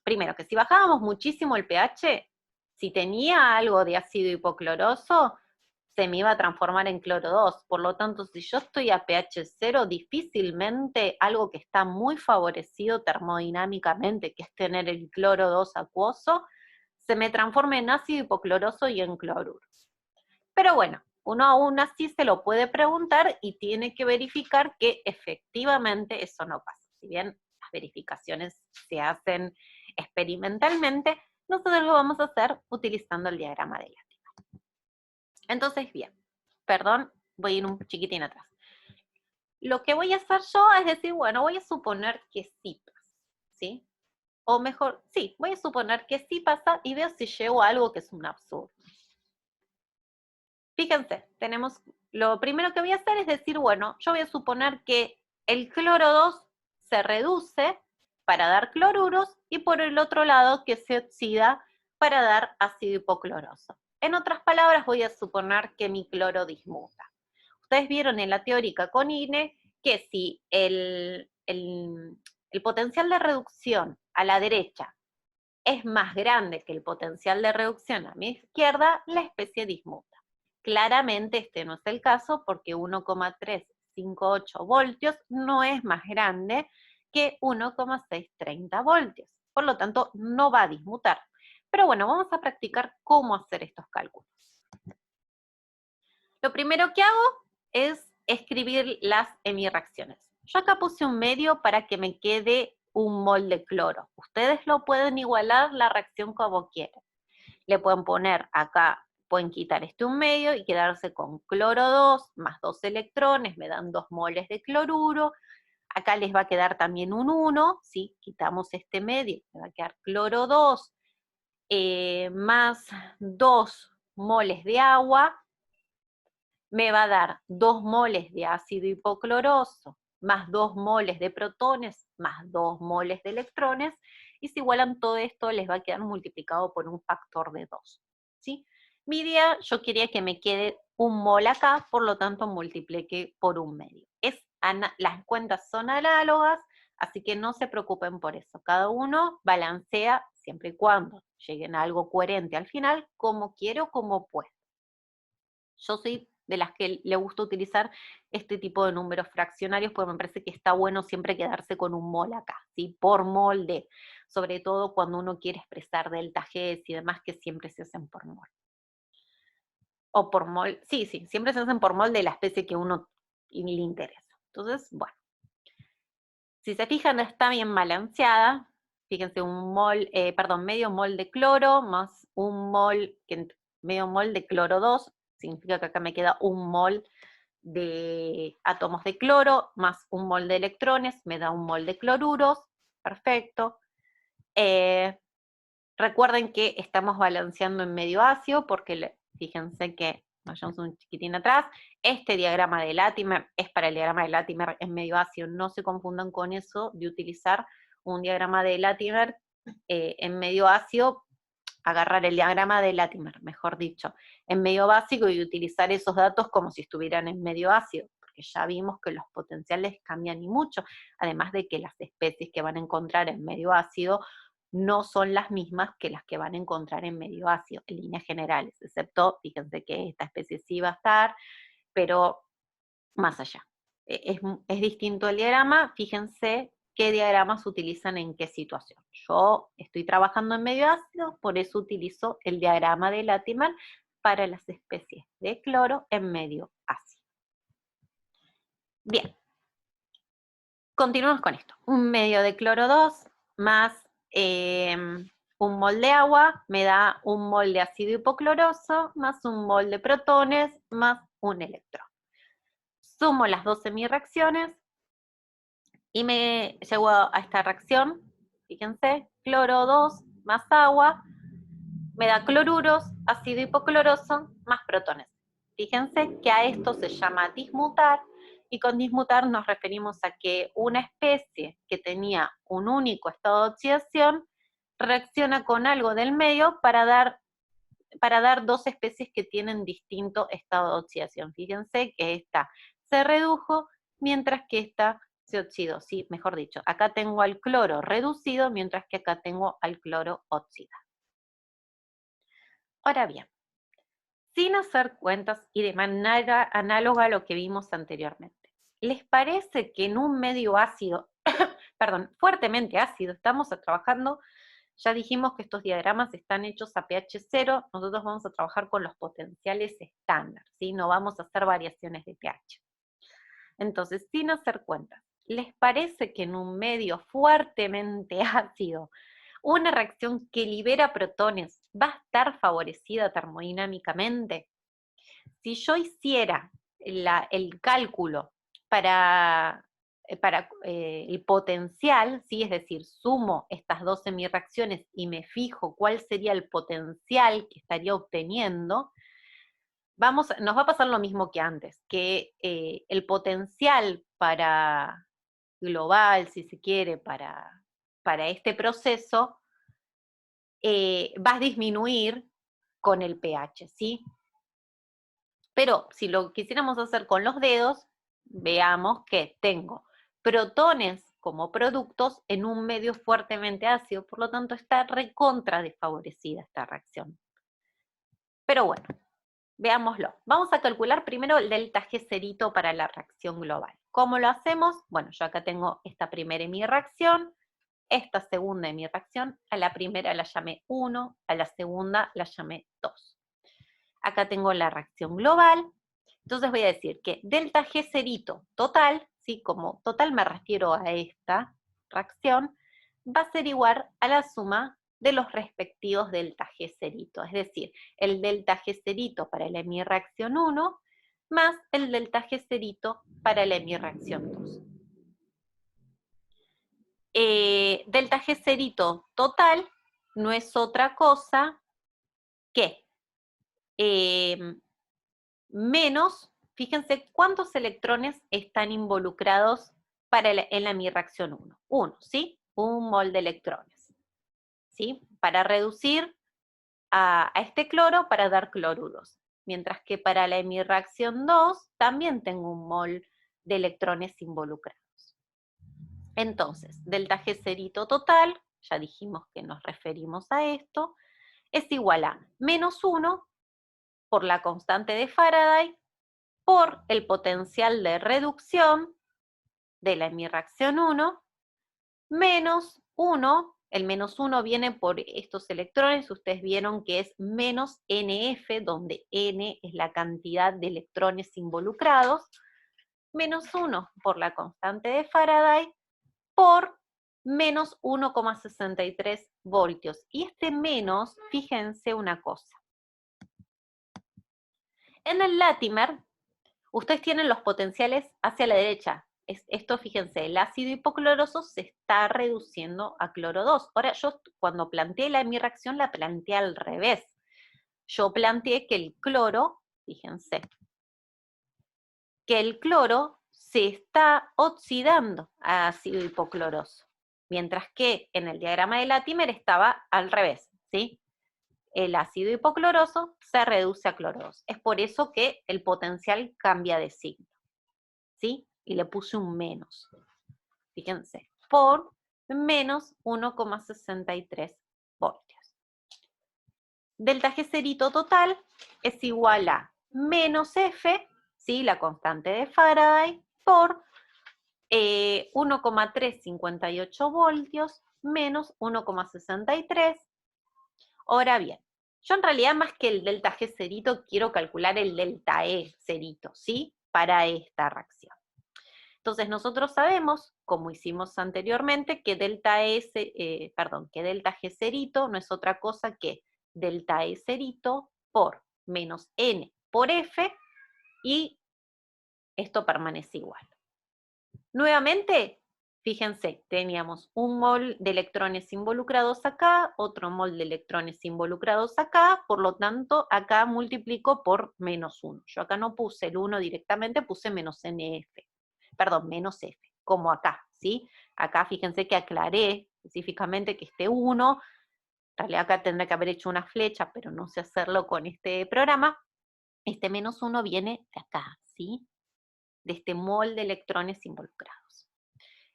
primero, que si bajábamos muchísimo el pH, si tenía algo de ácido hipocloroso, se me iba a transformar en cloro 2. Por lo tanto, si yo estoy a pH 0, difícilmente algo que está muy favorecido termodinámicamente, que es tener el cloro 2 acuoso, se me transforme en ácido hipocloroso y en cloruro. Pero bueno, uno aún así se lo puede preguntar y tiene que verificar que efectivamente eso no pasa. Si bien las verificaciones se hacen experimentalmente, nosotros lo vamos a hacer utilizando el diagrama de Latimer. Entonces, bien, perdón, voy a ir un chiquitín atrás. Lo que voy a hacer yo es decir, bueno, voy a suponer que sí pasa, ¿sí? O mejor, sí, voy a suponer que sí pasa y veo si llego a algo que es un absurdo. Fíjense, lo primero que voy a hacer es decir, bueno, yo voy a suponer que el cloro 2 se reduce para dar cloruros y por el otro lado que se oxida para dar ácido hipocloroso. En otras palabras, voy a suponer que mi cloro dismuta. Ustedes vieron en la teórica con INE que si el potencial de reducción a la derecha es más grande que el potencial de reducción a mi izquierda, la especie dismuta. Claramente este no es el caso porque 1,358 voltios no es más grande que 1,630 voltios. Por lo tanto, no va a dismutar. Pero bueno, vamos a practicar cómo hacer estos cálculos. Lo primero que hago es escribir las hemireacciones. Yo acá puse un medio para que me quede un mol de cloro. Ustedes lo pueden igualar la reacción como quieran. Le pueden poner acá, pueden quitar un medio y quedarse con cloro 2 más 2 electrones, me dan 2 moles de cloruro. Acá les va a quedar también un 1, ¿sí? Quitamos este medio, me va a quedar cloro 2 más 2 moles de agua, me va a dar 2 moles de ácido hipocloroso, más 2 moles de protones, más 2 moles de electrones, y si igualan todo esto, les va a quedar multiplicado por un factor de 2, ¿sí? Mi idea, yo quería que me quede un mol acá, por lo tanto multiplique por un medio. Las cuentas son análogas, así que no se preocupen por eso. Cada uno balancea siempre y cuando lleguen a algo coherente al final, como quiero, como puedo. Yo soy de las que le gusta utilizar este tipo de números fraccionarios, porque me parece que está bueno siempre quedarse con un mol acá, ¿sí? Por mol de, sobre todo cuando uno quiere expresar delta G y demás, que siempre se hacen por mol. O por mol, sí, siempre se hacen por mol de la especie que uno le interesa. Entonces, bueno, si se fijan está bien balanceada, fíjense medio mol de cloro más medio mol de cloro 2, significa que acá me queda un mol de átomos de cloro más un mol de electrones, me da un mol de cloruros, perfecto. Recuerden que estamos balanceando en medio ácido porque fíjense que, vayamos un chiquitín atrás, este diagrama de Latimer es para el diagrama de Latimer en medio ácido, no se confundan con eso de utilizar un diagrama de Latimer en medio ácido, agarrar el diagrama de Latimer, mejor dicho, en medio básico y utilizar esos datos como si estuvieran en medio ácido, porque ya vimos que los potenciales cambian y mucho, además de que las especies que van a encontrar en medio ácido no son las mismas que las que van a encontrar en medio ácido, en líneas generales, excepto, fíjense que esta especie sí va a estar, pero más allá. Es distinto el diagrama, fíjense qué diagramas utilizan en qué situación. Yo estoy trabajando en medio ácido, por eso utilizo el diagrama de Latimer para las especies de cloro en medio ácido. Bien, continuamos con esto. Un medio de cloro 2 más un mol de agua me da un mol de ácido hipocloroso más un mol de protones más un electrón. Sumo las dos semireacciones y me llego a esta reacción. Fíjense, cloro 2 más agua me da cloruros, ácido hipocloroso más protones. Fíjense que a esto se llama dismutar, y con dismutar nos referimos a que una especie que tenía un único estado de oxidación reacciona con algo del medio para dar dos especies que tienen distinto estado de oxidación. Fíjense que esta se redujo mientras que esta se oxidó. Sí, mejor dicho, acá tengo al cloro reducido mientras que acá tengo al cloro oxidado. Ahora bien, sin hacer cuentas y de manera análoga a lo que vimos anteriormente, ¿les parece que en un medio ácido, perdón, fuertemente ácido, estamos trabajando? Ya dijimos que estos diagramas están hechos a pH 0, nosotros vamos a trabajar con los potenciales estándar, ¿sí? No vamos a hacer variaciones de pH. Entonces, sin hacer cuentas, ¿les parece que en un medio fuertemente ácido, una reacción que libera protones va a estar favorecida termodinámicamente? Si yo hiciera el cálculo para el potencial, ¿sí? Es decir, sumo estas dos semireacciones y me fijo cuál sería el potencial que estaría obteniendo, nos va a pasar lo mismo que antes, que el potencial para global, si se quiere, para este proceso, va a disminuir con el pH, ¿sí? Pero si lo quisiéramos hacer con los dedos, veamos que tengo protones como productos en un medio fuertemente ácido, por lo tanto está recontra desfavorecida esta reacción. Pero bueno, veámoslo. Vamos a calcular primero el delta G cerito para la reacción global. ¿Cómo lo hacemos? Bueno, yo acá tengo esta primera en mi reacción, esta segunda en mi reacción, a la primera la llamé 1, a la segunda la llamé 2. Acá tengo la reacción global, entonces voy a decir que delta G cerito total, ¿sí? Como total me refiero a esta reacción, va a ser igual a la suma de los respectivos delta G cerito, es decir, el delta G cerito para la hemireacción 1 más el delta G cerito para la hemireacción 2. Delta G cerito total no es otra cosa que menos, fíjense cuántos electrones están involucrados en la hemireacción 1. 1, ¿sí? Un mol de electrones, ¿sí? Para reducir a este cloro para dar cloruros. Mientras que para la hemireacción 2 también tengo un mol de electrones involucrados. Entonces, delta G cerito total, ya dijimos que nos referimos a esto, es igual a menos 1 por la constante de Faraday por el potencial de reducción de la hemireacción 1, menos 1, el menos 1 viene por estos electrones, ustedes vieron que es menos NF, donde N es la cantidad de electrones involucrados, menos 1 por la constante de Faraday, por menos 1,63 voltios. Y este menos, fíjense una cosa. En el Latimer, ustedes tienen los potenciales hacia la derecha. Esto, fíjense, el ácido hipocloroso se está reduciendo a cloro 2. Ahora, yo cuando planteé mi reacción la planteé al revés. Yo planteé que el cloro, fíjense, que el cloro se está oxidando a ácido hipocloroso, mientras que en el diagrama de Latimer estaba al revés, ¿sí? El ácido hipocloroso se reduce a cloro 2. Es por eso que el potencial cambia de signo, ¿sí? Y le puse un menos. Fíjense, por menos 1,63 voltios. Delta G cerito total es igual a menos F, ¿sí? La constante de Faraday, por 1,358 voltios menos 1,63. Ahora bien, yo en realidad más que el delta G cerito quiero calcular el delta E cerito, ¿sí? Para esta reacción. Entonces nosotros sabemos, como hicimos anteriormente, que que delta G cerito no es otra cosa que delta E cerito por menos N por F, y esto permanece igual. Nuevamente, fíjense, teníamos un mol de electrones involucrados acá, otro mol de electrones involucrados acá, por lo tanto, acá multiplico por menos 1. Yo acá no puse el 1 directamente, puse menos NF, perdón, menos F, como acá, ¿sí? Acá fíjense que aclaré específicamente que este 1, en realidad acá tendré que haber hecho una flecha, pero no sé hacerlo con este programa. Este menos 1 viene de acá, ¿sí? De este mol de electrones involucrados.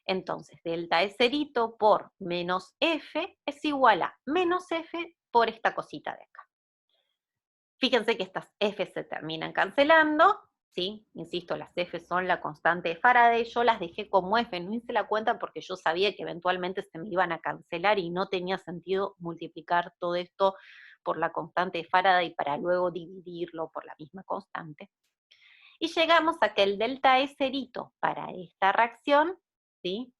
Entonces, delta E cerito por menos F es igual a menos F por esta cosita de acá. Fíjense que estas F se terminan cancelando, ¿sí? Insisto, las F son la constante de Faraday, yo las dejé como F, no hice la cuenta porque yo sabía que eventualmente se me iban a cancelar y no tenía sentido multiplicar todo esto por la constante de Faraday para luego dividirlo por la misma constante. Y llegamos a que el delta E cerito para esta reacción, ¿sí?,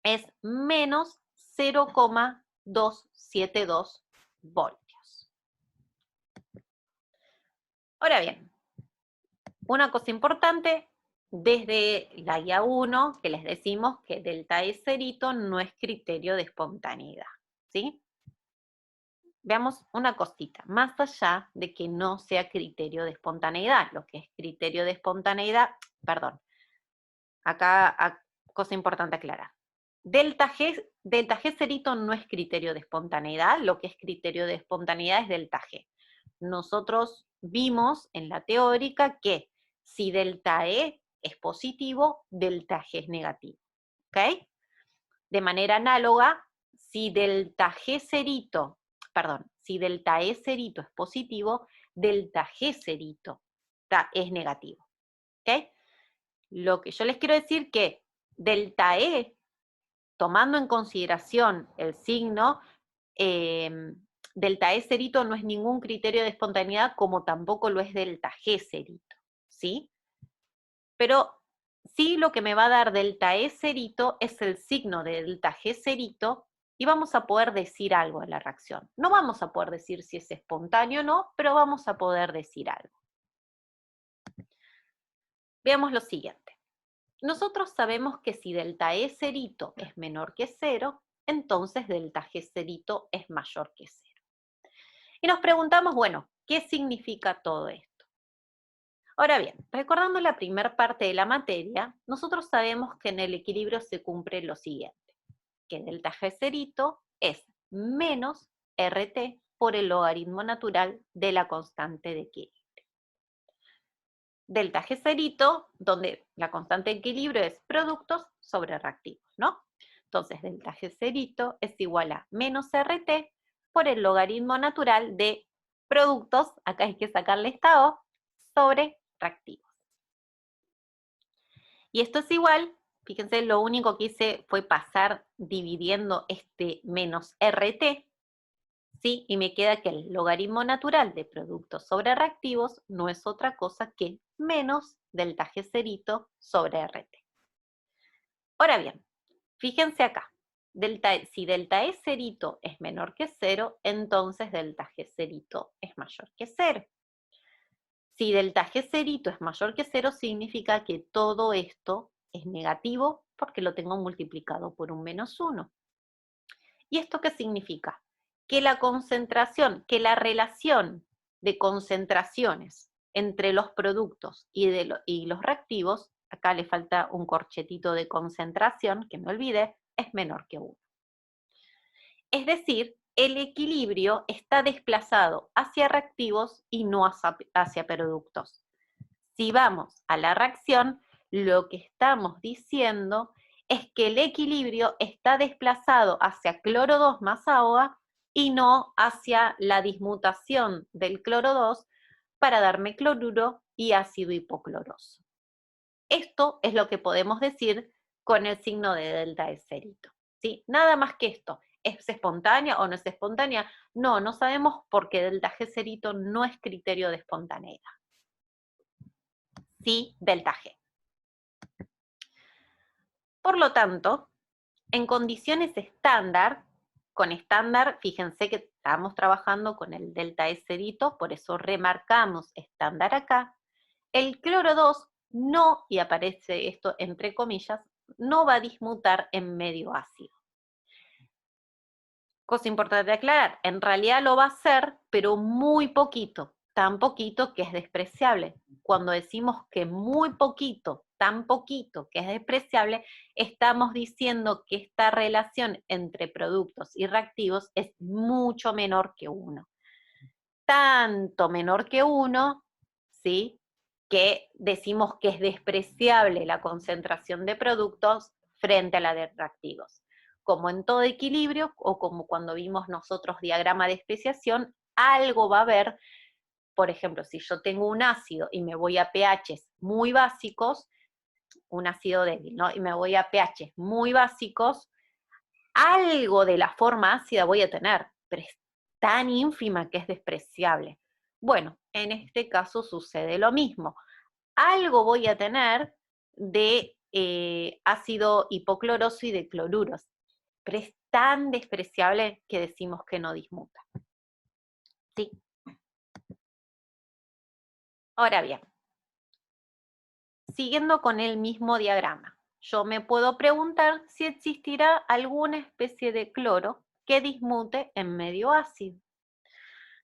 es menos 0,272 voltios. Ahora bien, una cosa importante, desde la guía 1, que les decimos que delta E cerito no es criterio de espontaneidad, ¿sí? Veamos una cosita, más allá de que no sea criterio de espontaneidad, lo que es criterio de espontaneidad, perdón, acá cosa importante aclarar. Delta G cerito no es criterio de espontaneidad, lo que es criterio de espontaneidad es delta G. Nosotros vimos en la teórica que si delta E es positivo, delta G es negativo, ¿ok? De manera análoga, si delta E cerito es positivo, delta G cerito es negativo, ¿ok? Lo que yo les quiero decir que delta E, tomando en consideración el signo, delta E cerito no es ningún criterio de espontaneidad, como tampoco lo es delta G cerito, ¿sí? Pero sí, lo que me va a dar delta E cerito es el signo de delta G cerito, y vamos a poder decir algo en la reacción. No vamos a poder decir si es espontáneo o no, pero vamos a poder decir algo. Veamos lo siguiente. Nosotros sabemos que si delta E cerito es menor que 0, entonces delta G cerito es mayor que 0. Y nos preguntamos, bueno, ¿qué significa todo esto? Ahora bien, recordando la primera parte de la materia, nosotros sabemos que en el equilibrio se cumple lo siguiente, que delta G cerito es menos RT por el logaritmo natural de la constante de equilibrio. Delta G cerito, donde la constante de equilibrio es productos sobre reactivos, ¿no? Entonces, delta G cerito es igual a menos RT por el logaritmo natural de productos, acá hay que sacarle esta O, sobre reactivos. Y esto es igual, fíjense, lo único que hice fue pasar dividiendo este menos RT, ¿sí? Y me queda que el logaritmo natural de productos sobre reactivos no es otra cosa que menos delta G cerito sobre RT. Ahora bien, fíjense acá, si delta E cerito es menor que 0, entonces delta G cerito es mayor que 0. Si delta G cerito es mayor que 0, significa que todo esto es negativo porque lo tengo multiplicado por un menos 1. ¿Y esto qué significa? Que la concentración, que la relación de concentraciones entre los productos y los reactivos, acá le falta un corchetito de concentración, que me olvide, es menor que 1. Es decir, el equilibrio está desplazado hacia reactivos y no hacia productos. Si vamos a la reacción, lo que estamos diciendo es que el equilibrio está desplazado hacia cloro 2 más agua y no hacia la dismutación del cloro 2 para darme cloruro y ácido hipocloroso. Esto es lo que podemos decir con el signo de delta eserito, ¿sí? Nada más que esto. ¿Es espontánea o no es espontánea? No, no sabemos porque delta G serito no es criterio de espontaneidad. Sí, delta G. Por lo tanto, en condiciones estándar, con estándar, fíjense que estamos trabajando con el delta E serito, por eso remarcamos estándar acá. El cloro 2 no, y aparece esto entre comillas, no va a dismutar en medio ácido. Cosa importante de aclarar, en realidad lo va a hacer, pero muy poquito, tan poquito que es despreciable. Cuando decimos que muy poquito, tan poquito que es despreciable, estamos diciendo que esta relación entre productos y reactivos es mucho menor que 1. Tanto menor que 1, ¿sí?, que decimos que es despreciable la concentración de productos frente a la de reactivos. Como en todo equilibrio, o como cuando vimos nosotros diagrama de especiación, algo va a haber. Por ejemplo, si yo tengo un ácido y me voy a pHs muy básicos, un ácido débil, ¿no? Y me voy a pHs muy básicos, algo de la forma ácida voy a tener, pero es tan ínfima que es despreciable. Bueno, en este caso sucede lo mismo. Algo voy a tener de ácido hipocloroso y de cloruros, pero es tan despreciable que decimos que no dismuta. ¿Sí? Ahora bien, siguiendo con el mismo diagrama, yo me puedo preguntar si existirá alguna especie de cloro que dismute en medio ácido.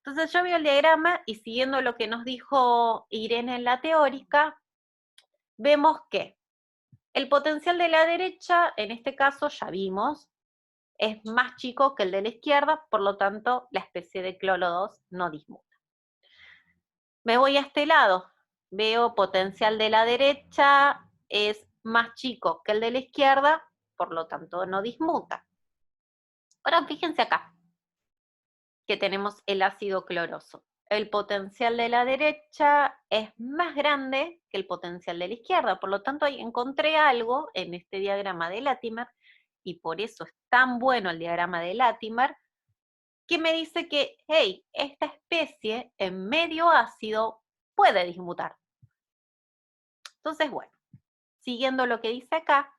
Entonces yo veo el diagrama y siguiendo lo que nos dijo Irene en la teórica, vemos que el potencial de la derecha, en este caso ya vimos, es más chico que el de la izquierda, por lo tanto la especie de cloro 2 no dismuta. Me voy a este lado, veo potencial de la derecha es más chico que el de la izquierda, por lo tanto no dismuta. Ahora fíjense acá, que tenemos el ácido cloroso. El potencial de la derecha es más grande que el potencial de la izquierda, por lo tanto ahí encontré algo en este diagrama de Latimer, y por eso es tan bueno el diagrama de Latimer, que me dice que, hey, esta especie en medio ácido puede dismutar. Entonces, bueno, siguiendo lo que dice acá,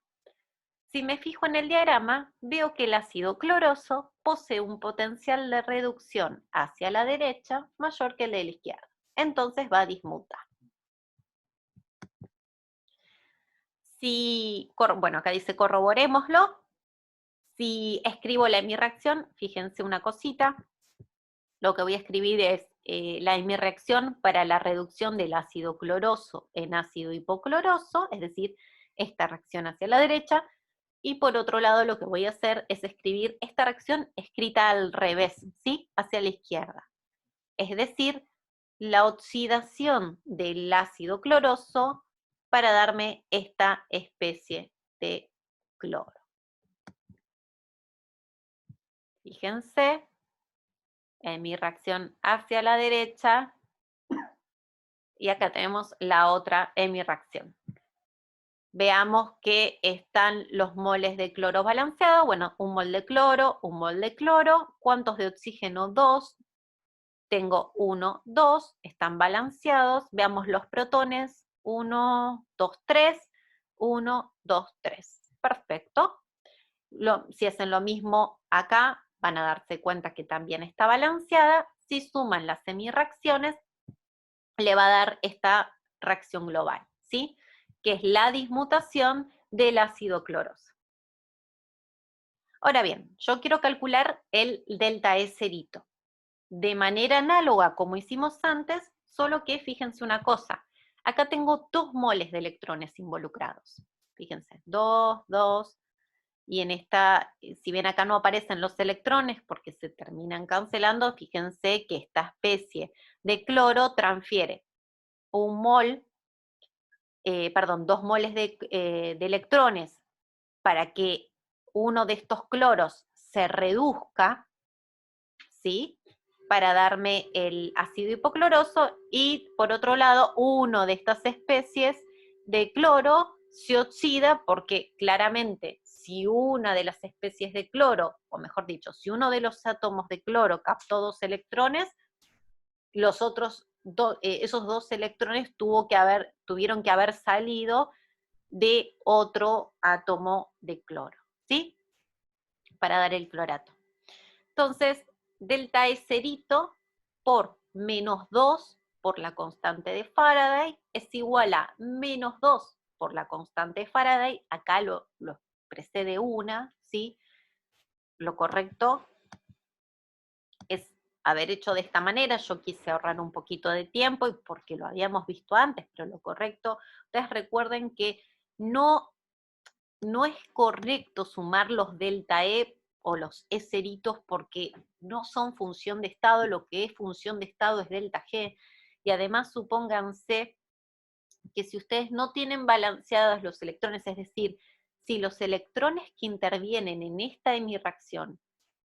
si me fijo en el diagrama, veo que el ácido cloroso posee un potencial de reducción hacia la derecha mayor que el de la izquierda. Entonces va a dismutar. Bueno, acá dice corroborémoslo. Si escribo la hemireacción, fíjense una cosita. Lo que voy a escribir es la hemireacción para la reducción del ácido cloroso en ácido hipocloroso, es decir, esta reacción hacia la derecha. Y por otro lado, lo que voy a hacer es escribir esta reacción escrita al revés, ¿sí? Hacia la izquierda. Es decir, la oxidación del ácido cloroso para darme esta especie de cloro. Fíjense, en mi reacción hacia la derecha, y acá tenemos la otra hemireacción. Veamos que están los moles de cloro balanceados. Bueno, un mol de cloro, un mol de cloro. ¿Cuántos de oxígeno? 2. Tengo 1, 2. Están balanceados. Veamos los protones. 1, 2, 3. 1, 2, 3. Perfecto. Si hacen lo mismo acá, van a darse cuenta que también está balanceada. Si suman las semireacciones, le va a dar esta reacción global, ¿sí? Que es la dismutación del ácido cloroso. Ahora bien, yo quiero calcular el delta E serito. De manera análoga como hicimos antes, solo que fíjense una cosa. Acá tengo 2 moles de electrones involucrados. Fíjense, 2, 2. Y en esta, si bien acá no aparecen los electrones porque se terminan cancelando, fíjense que esta especie de cloro transfiere un mol, 2 moles de electrones para que uno de estos cloros se reduzca, ¿sí? Para darme el ácido hipocloroso, y por otro lado, uno de estas especies de cloro se oxida porque claramente si una de las especies de cloro, o mejor dicho, si uno de los átomos de cloro captó 2 electrones, los otros esos 2 electrones tuvieron que haber salido de otro átomo de cloro, ¿sí? Para dar el clorato. Entonces, delta E cerito por menos 2 por la constante de Faraday es igual a menos 2 por la constante de Faraday. Acá lo precede una, ¿sí? Lo correcto es haber hecho de esta manera. Yo quise ahorrar un poquito de tiempo y porque lo habíamos visto antes, pero lo correcto, ustedes recuerden que no es correcto sumar los delta E o los E ceritos porque no son función de estado, lo que es función de estado es delta G, y además supónganse que si ustedes no tienen balanceados los electrones, es decir, si los electrones que intervienen en esta hemirreacción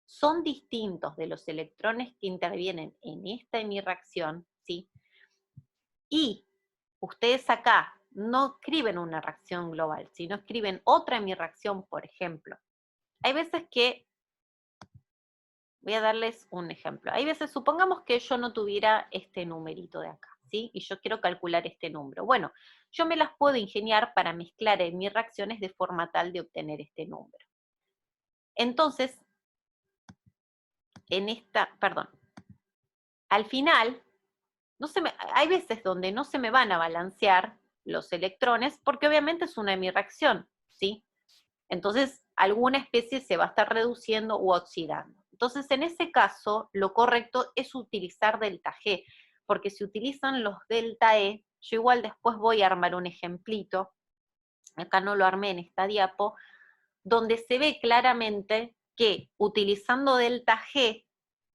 son distintos de los electrones que intervienen en esta hemirreacción, ¿sí? Y ustedes acá no escriben una reacción global, sino escriben otra hemirreacción, por ejemplo. Hay veces que, voy a darles un ejemplo, hay veces, supongamos que yo no tuviera este numerito de acá, ¿sí? Y yo quiero calcular este número. Bueno, yo me las puedo ingeniar para mezclar en mis reacciones de forma tal de obtener este número. Entonces, al final, hay veces donde no se me van a balancear los electrones porque obviamente es una hemirreacción, ¿sí? Entonces, alguna especie se va a estar reduciendo u oxidando. Entonces, en ese caso, lo correcto es utilizar delta G, porque si utilizan los delta E, yo igual después voy a armar un ejemplito, acá no lo armé en esta diapo, donde se ve claramente que utilizando delta G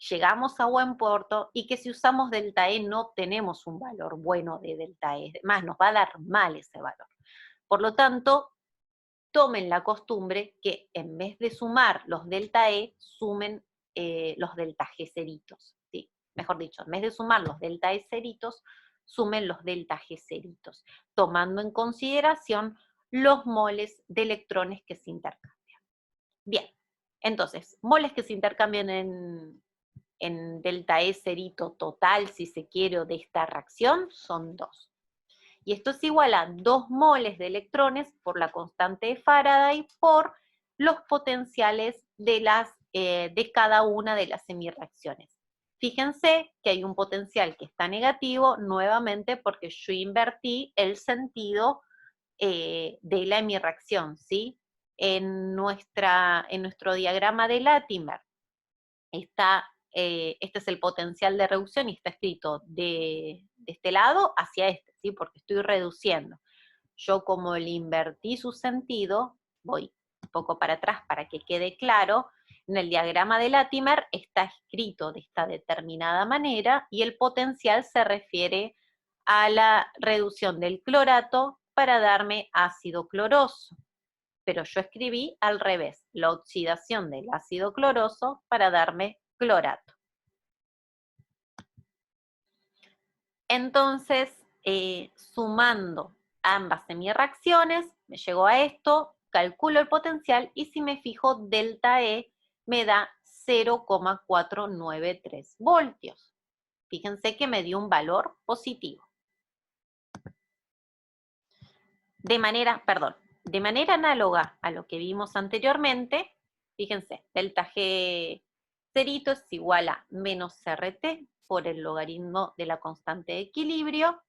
llegamos a buen puerto y que si usamos delta E no tenemos un valor bueno de delta E, más nos va a dar mal ese valor. Por lo tanto, tomen la costumbre que en vez de sumar los delta E, sumen los delta G ceritos, ¿sí? Mejor dicho, en vez de sumar los delta E ceritos, sumen los delta G ceritos, tomando en consideración los moles de electrones que se intercambian. Bien, entonces, moles que se intercambian en delta E cerito total, si se quiere, o de esta reacción, son 2. Y esto es igual a 2 moles de electrones por la constante de Faraday por los potenciales de cada una de las hemirreacciones. Fíjense que hay un potencial que está negativo nuevamente porque yo invertí el sentido de la hemirreacción, ¿sí? En nuestro diagrama de Latimer este es el potencial de reducción y está escrito de este lado hacia este, ¿sí? Porque estoy reduciendo. Yo como le invertí su sentido, voy un poco para atrás para que quede claro, en el diagrama de Latimer está escrito de esta determinada manera y el potencial se refiere a la reducción del clorato para darme ácido cloroso. Pero yo escribí al revés, la oxidación del ácido cloroso para darme clorato. Entonces, sumando ambas semireacciones, me llegó a esto, calculo el potencial y si me fijo delta E me da 0,493 voltios. Fíjense que me dio un valor positivo. De manera análoga a lo que vimos anteriormente, fíjense, delta G cerito es igual a menos RT por el logaritmo de la constante de equilibrio.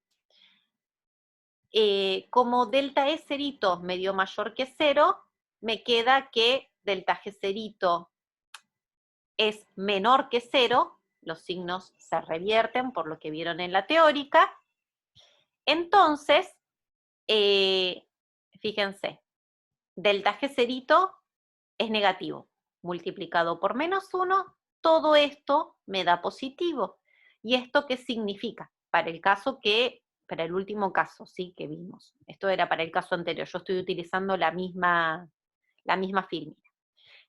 Como delta E cerito me dio mayor que 0, me queda que delta G cerito es menor que 0, los signos se revierten por lo que vieron en la teórica. Entonces, fíjense, delta G cerito es negativo, multiplicado por menos 1, todo esto me da positivo. ¿Y esto qué significa? Para el último caso, ¿sí? Que vimos. Esto era para el caso anterior, yo estoy utilizando la misma fórmula.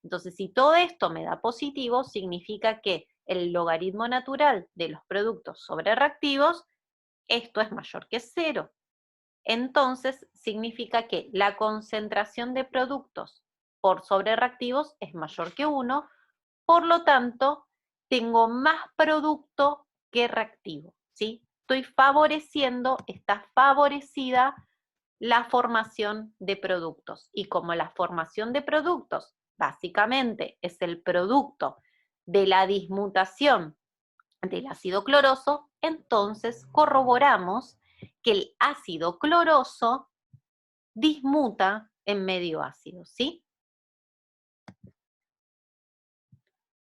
Entonces, si todo esto me da positivo, significa que el logaritmo natural de los productos sobre reactivos, esto es mayor que 0. entonces significa que la concentración de productos por sobre reactivos es mayor que 1, por lo tanto, tengo más producto que reactivo, ¿sí? Estoy favoreciendo, está favorecida la formación de productos. Y como la formación de productos básicamente es el producto de la dismutación del ácido cloroso, entonces corroboramos que el ácido cloroso dismuta en medio ácido, ¿sí?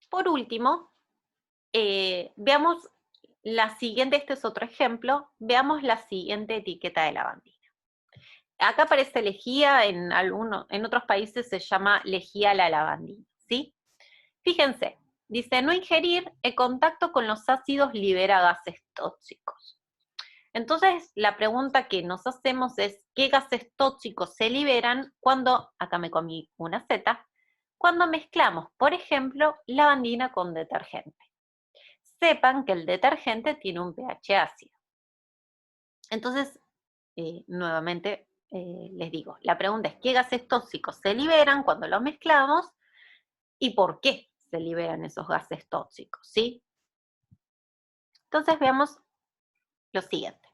Por último, veamos la siguiente, este es otro ejemplo, veamos la siguiente etiqueta de lavandina. Acá aparece lejía, en otros países se llama lejía a la lavandina, ¿sí? Fíjense, dice, no ingerir, el contacto con los ácidos libera gases tóxicos. Entonces, la pregunta que nos hacemos es, ¿qué gases tóxicos se liberan cuando, acá me comí una Z, cuando mezclamos, por ejemplo, lavandina con detergente? Sepan que el detergente tiene un pH ácido. Entonces, nuevamente les digo, la pregunta es ¿qué gases tóxicos se liberan cuando los mezclamos y por qué se liberan esos gases tóxicos? ¿Sí? Entonces veamos lo siguiente.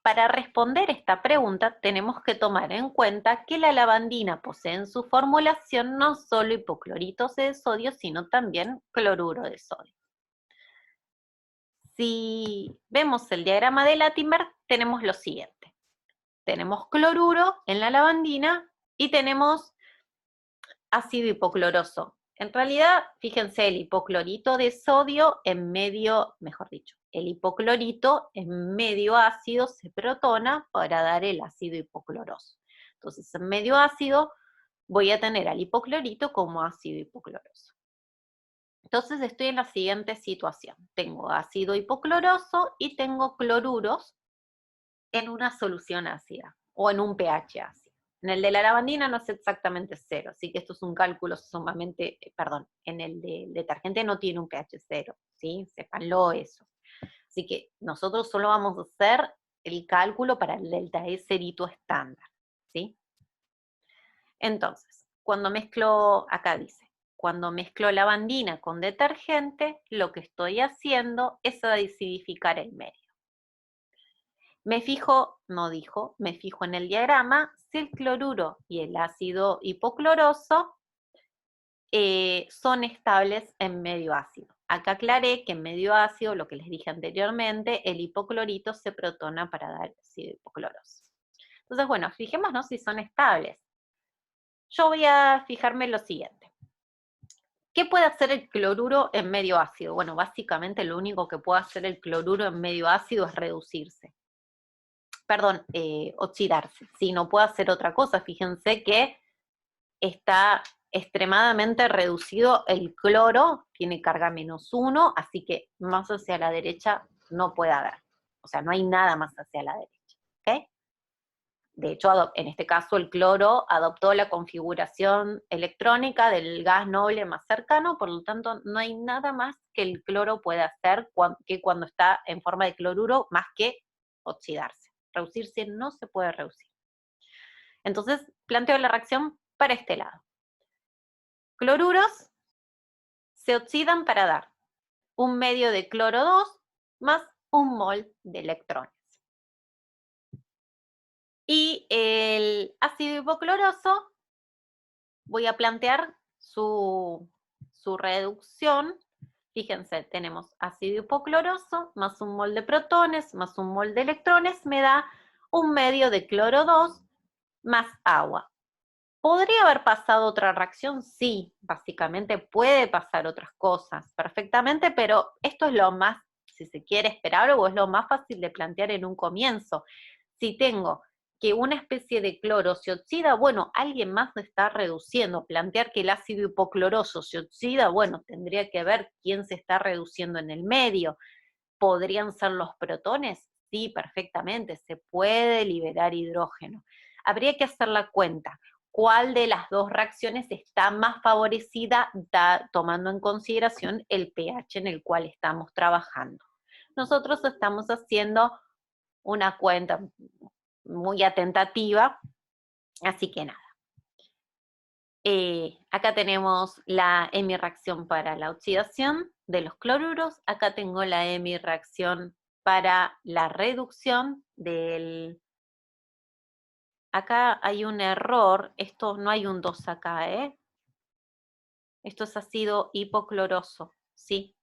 Para responder esta pregunta tenemos que tomar en cuenta que la lavandina posee en su formulación no solo hipoclorito de sodio, sino también cloruro de sodio. Si vemos el diagrama de Latimer, tenemos lo siguiente. Tenemos cloruro en la lavandina y tenemos ácido hipocloroso. En realidad, fíjense, el hipoclorito de sodio en medio, mejor dicho, el hipoclorito en medio ácido se protona para dar el ácido hipocloroso. Entonces, en medio ácido voy a tener al hipoclorito como ácido hipocloroso. Entonces estoy en la siguiente situación. Tengo ácido hipocloroso y tengo cloruros en una solución ácida o en un pH ácido. En el de la lavandina no es exactamente 0, así que esto es un cálculo sumamente, perdón, en el del detergente no tiene un pH 0, ¿sí? Sépanlo eso. Así que nosotros solo vamos a hacer el cálculo para el delta E cerito estándar, ¿sí? Entonces, cuando mezclo, acá dice, cuando mezclo lavandina con detergente, lo que estoy haciendo es acidificar el medio. Me fijo, no dijo, me fijo en el diagrama si el cloruro y el ácido hipocloroso son estables en medio ácido. Acá aclaré que en medio ácido, lo que les dije anteriormente, el hipoclorito se protona para dar ácido hipocloroso. Entonces, bueno, fijémonos si son estables. Yo voy a fijarme en lo siguiente. ¿Qué puede hacer el cloruro en medio ácido? Bueno, básicamente lo único que puede hacer el cloruro en medio ácido es reducirse. Perdón, oxidarse. Sí, no puede hacer otra cosa. Fíjense que está extremadamente reducido el cloro, tiene carga -1, así que más hacia la derecha no puede haber. O sea, no hay nada más hacia la derecha. ¿Ok? De hecho, en este caso el cloro adoptó la configuración electrónica del gas noble más cercano, por lo tanto no hay nada más que el cloro puede hacer que cuando está en forma de cloruro, más que oxidarse. Reducirse no se puede reducir. Entonces, planteo la reacción para este lado. Cloruros se oxidan para dar un medio de cloro 2 más un mol de electrones. Y el ácido hipocloroso, voy a plantear su reducción. Fíjense, tenemos ácido hipocloroso más un mol de protones más un mol de electrones, me da un medio de cloro 2 más agua. ¿Podría haber pasado otra reacción? Sí, básicamente puede pasar otras cosas perfectamente, pero esto es lo más, si se quiere, esperable o es lo más fácil de plantear en un comienzo. Si tengo que una especie de cloro se oxida, bueno, alguien más lo está reduciendo. Plantear que el ácido hipocloroso se oxida, bueno, tendría que ver quién se está reduciendo en el medio. ¿Podrían ser los protones? Sí, perfectamente, se puede liberar hidrógeno. Habría que hacer la cuenta. ¿Cuál de las dos reacciones está más favorecida tomando en consideración el pH en el cual estamos trabajando? Nosotros estamos haciendo una cuenta muy atentativa, así que nada. Acá tenemos la hemireacción para la oxidación de los cloruros, acá tengo la hemireacción para la reducción del... Acá hay un error, esto no hay un 2 acá, Esto es ácido hipocloroso, ¿sí?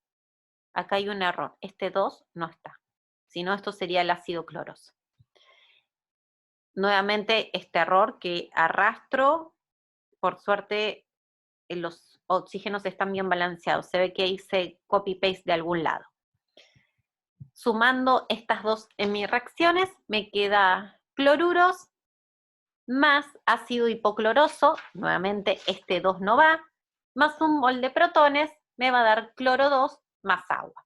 Acá hay un error, este 2 no está, si no esto sería el ácido cloroso. Nuevamente este error que arrastro, por suerte los oxígenos están bien balanceados, se ve que hice copy-paste de algún lado. Sumando estas dos en mis reacciones, me queda cloruros más ácido hipocloroso, nuevamente este 2 no va, más un mol de protones, me va a dar cloro 2 más agua.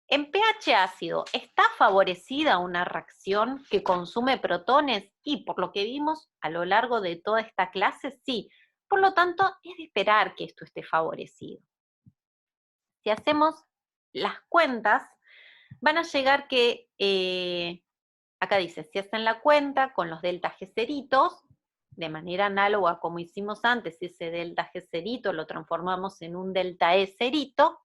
En pH ácido, ¿está favorecida una reacción que consume protones? Y por lo que vimos a lo largo de toda esta clase, sí. Por lo tanto, es de esperar que esto esté favorecido. Si hacemos las cuentas, van a llegar que, acá dice, si hacen la cuenta con los delta G ceritos, de manera análoga como hicimos antes, ese delta G cerito lo transformamos en un delta E cerito,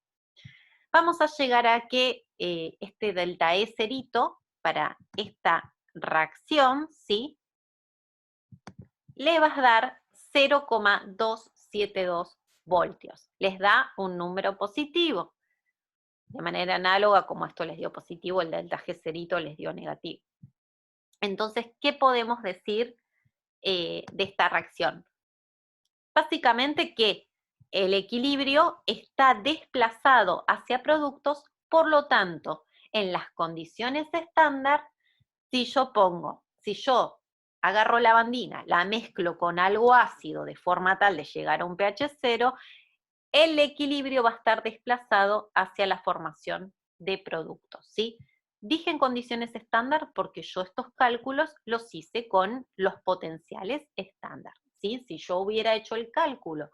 vamos a llegar a que este delta E cerito, para esta reacción, ¿sí? Le va a dar 0,272 voltios. Les da un número positivo. De manera análoga, como esto les dio positivo, el delta G cerito les dio negativo. Entonces, ¿qué podemos decir de esta reacción? Básicamente que el equilibrio está desplazado hacia productos, por lo tanto, en las condiciones estándar, si yo agarro la lavandina, la mezclo con algo ácido de forma tal de llegar a un pH 0, el equilibrio va a estar desplazado hacia la formación de productos, ¿sí? Dije en condiciones estándar porque yo estos cálculos los hice con los potenciales estándar, ¿sí? Si yo hubiera hecho el cálculo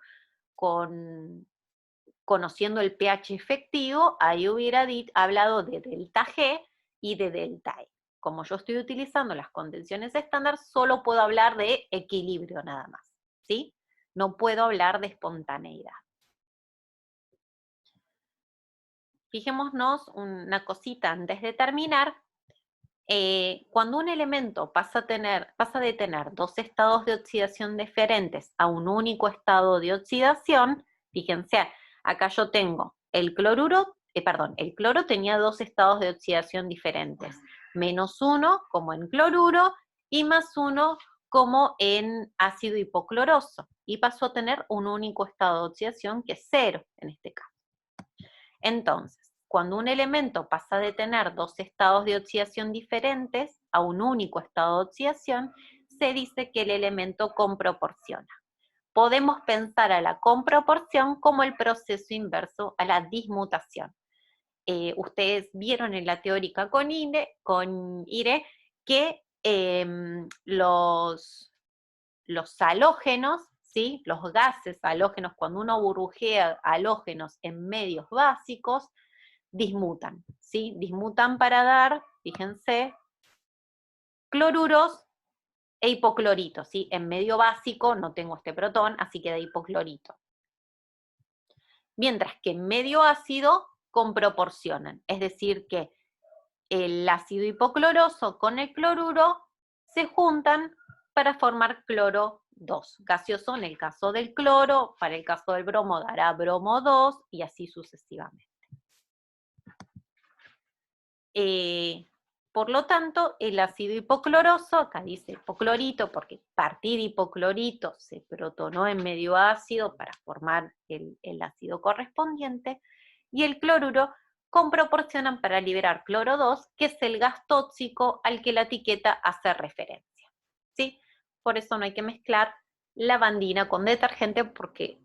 conociendo el pH efectivo, ahí hubiera hablado de delta G y de delta E. Como yo estoy utilizando las condiciones estándar, solo puedo hablar de equilibrio nada más, ¿sí? No puedo hablar de espontaneidad. Fijémonos una cosita antes de terminar. Cuando un elemento pasa de tener dos estados de oxidación diferentes a un único estado de oxidación, fíjense, acá yo tengo el cloro tenía dos estados de oxidación diferentes, -1 como en cloruro y +1 como en ácido hipocloroso, y pasó a tener un único estado de oxidación que es 0 en este caso. Entonces, cuando un elemento pasa de tener dos estados de oxidación diferentes a un único estado de oxidación, se dice que el elemento comproporciona. Podemos pensar a la comproporción como el proceso inverso a la dismutación. Ustedes vieron en la teórica con IRE que los halógenos, ¿sí? Los gases halógenos, cuando uno burbujea halógenos en medios básicos, dismutan, ¿sí? Dismutan para dar, fíjense, cloruros e hipocloritos, ¿sí? En medio básico no tengo este protón, así que da hipoclorito. Mientras que en medio ácido comproporcionan, es decir que el ácido hipocloroso con el cloruro se juntan para formar cloro 2, gaseoso en el caso del cloro, para el caso del bromo dará bromo 2 y así sucesivamente. Por lo tanto, el ácido hipocloroso, acá dice hipoclorito porque partir hipoclorito se protonó en medio ácido para formar el ácido correspondiente, y el cloruro comproporcionan para liberar cloro 2, que es el gas tóxico al que la etiqueta hace referencia, ¿sí? Por eso no hay que mezclar lavandina con detergente porque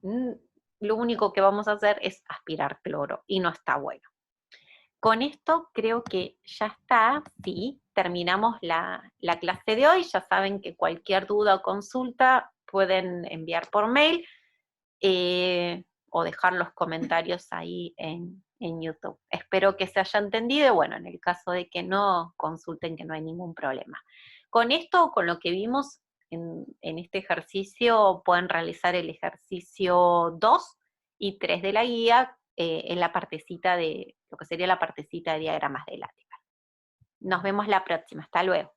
lo único que vamos a hacer es aspirar cloro y no está bueno. Con esto creo que ya está, sí, terminamos la clase de hoy. Ya saben que cualquier duda o consulta pueden enviar por mail o dejar los comentarios ahí en YouTube. Espero que se haya entendido y bueno, en el caso de que no, consulten que no hay ningún problema. Con esto, con lo que vimos en este ejercicio, pueden realizar el ejercicio 2 y 3 de la guía en la partecita de, lo que sería la partecita de diagramas de Latimer. Nos vemos la próxima. Hasta luego.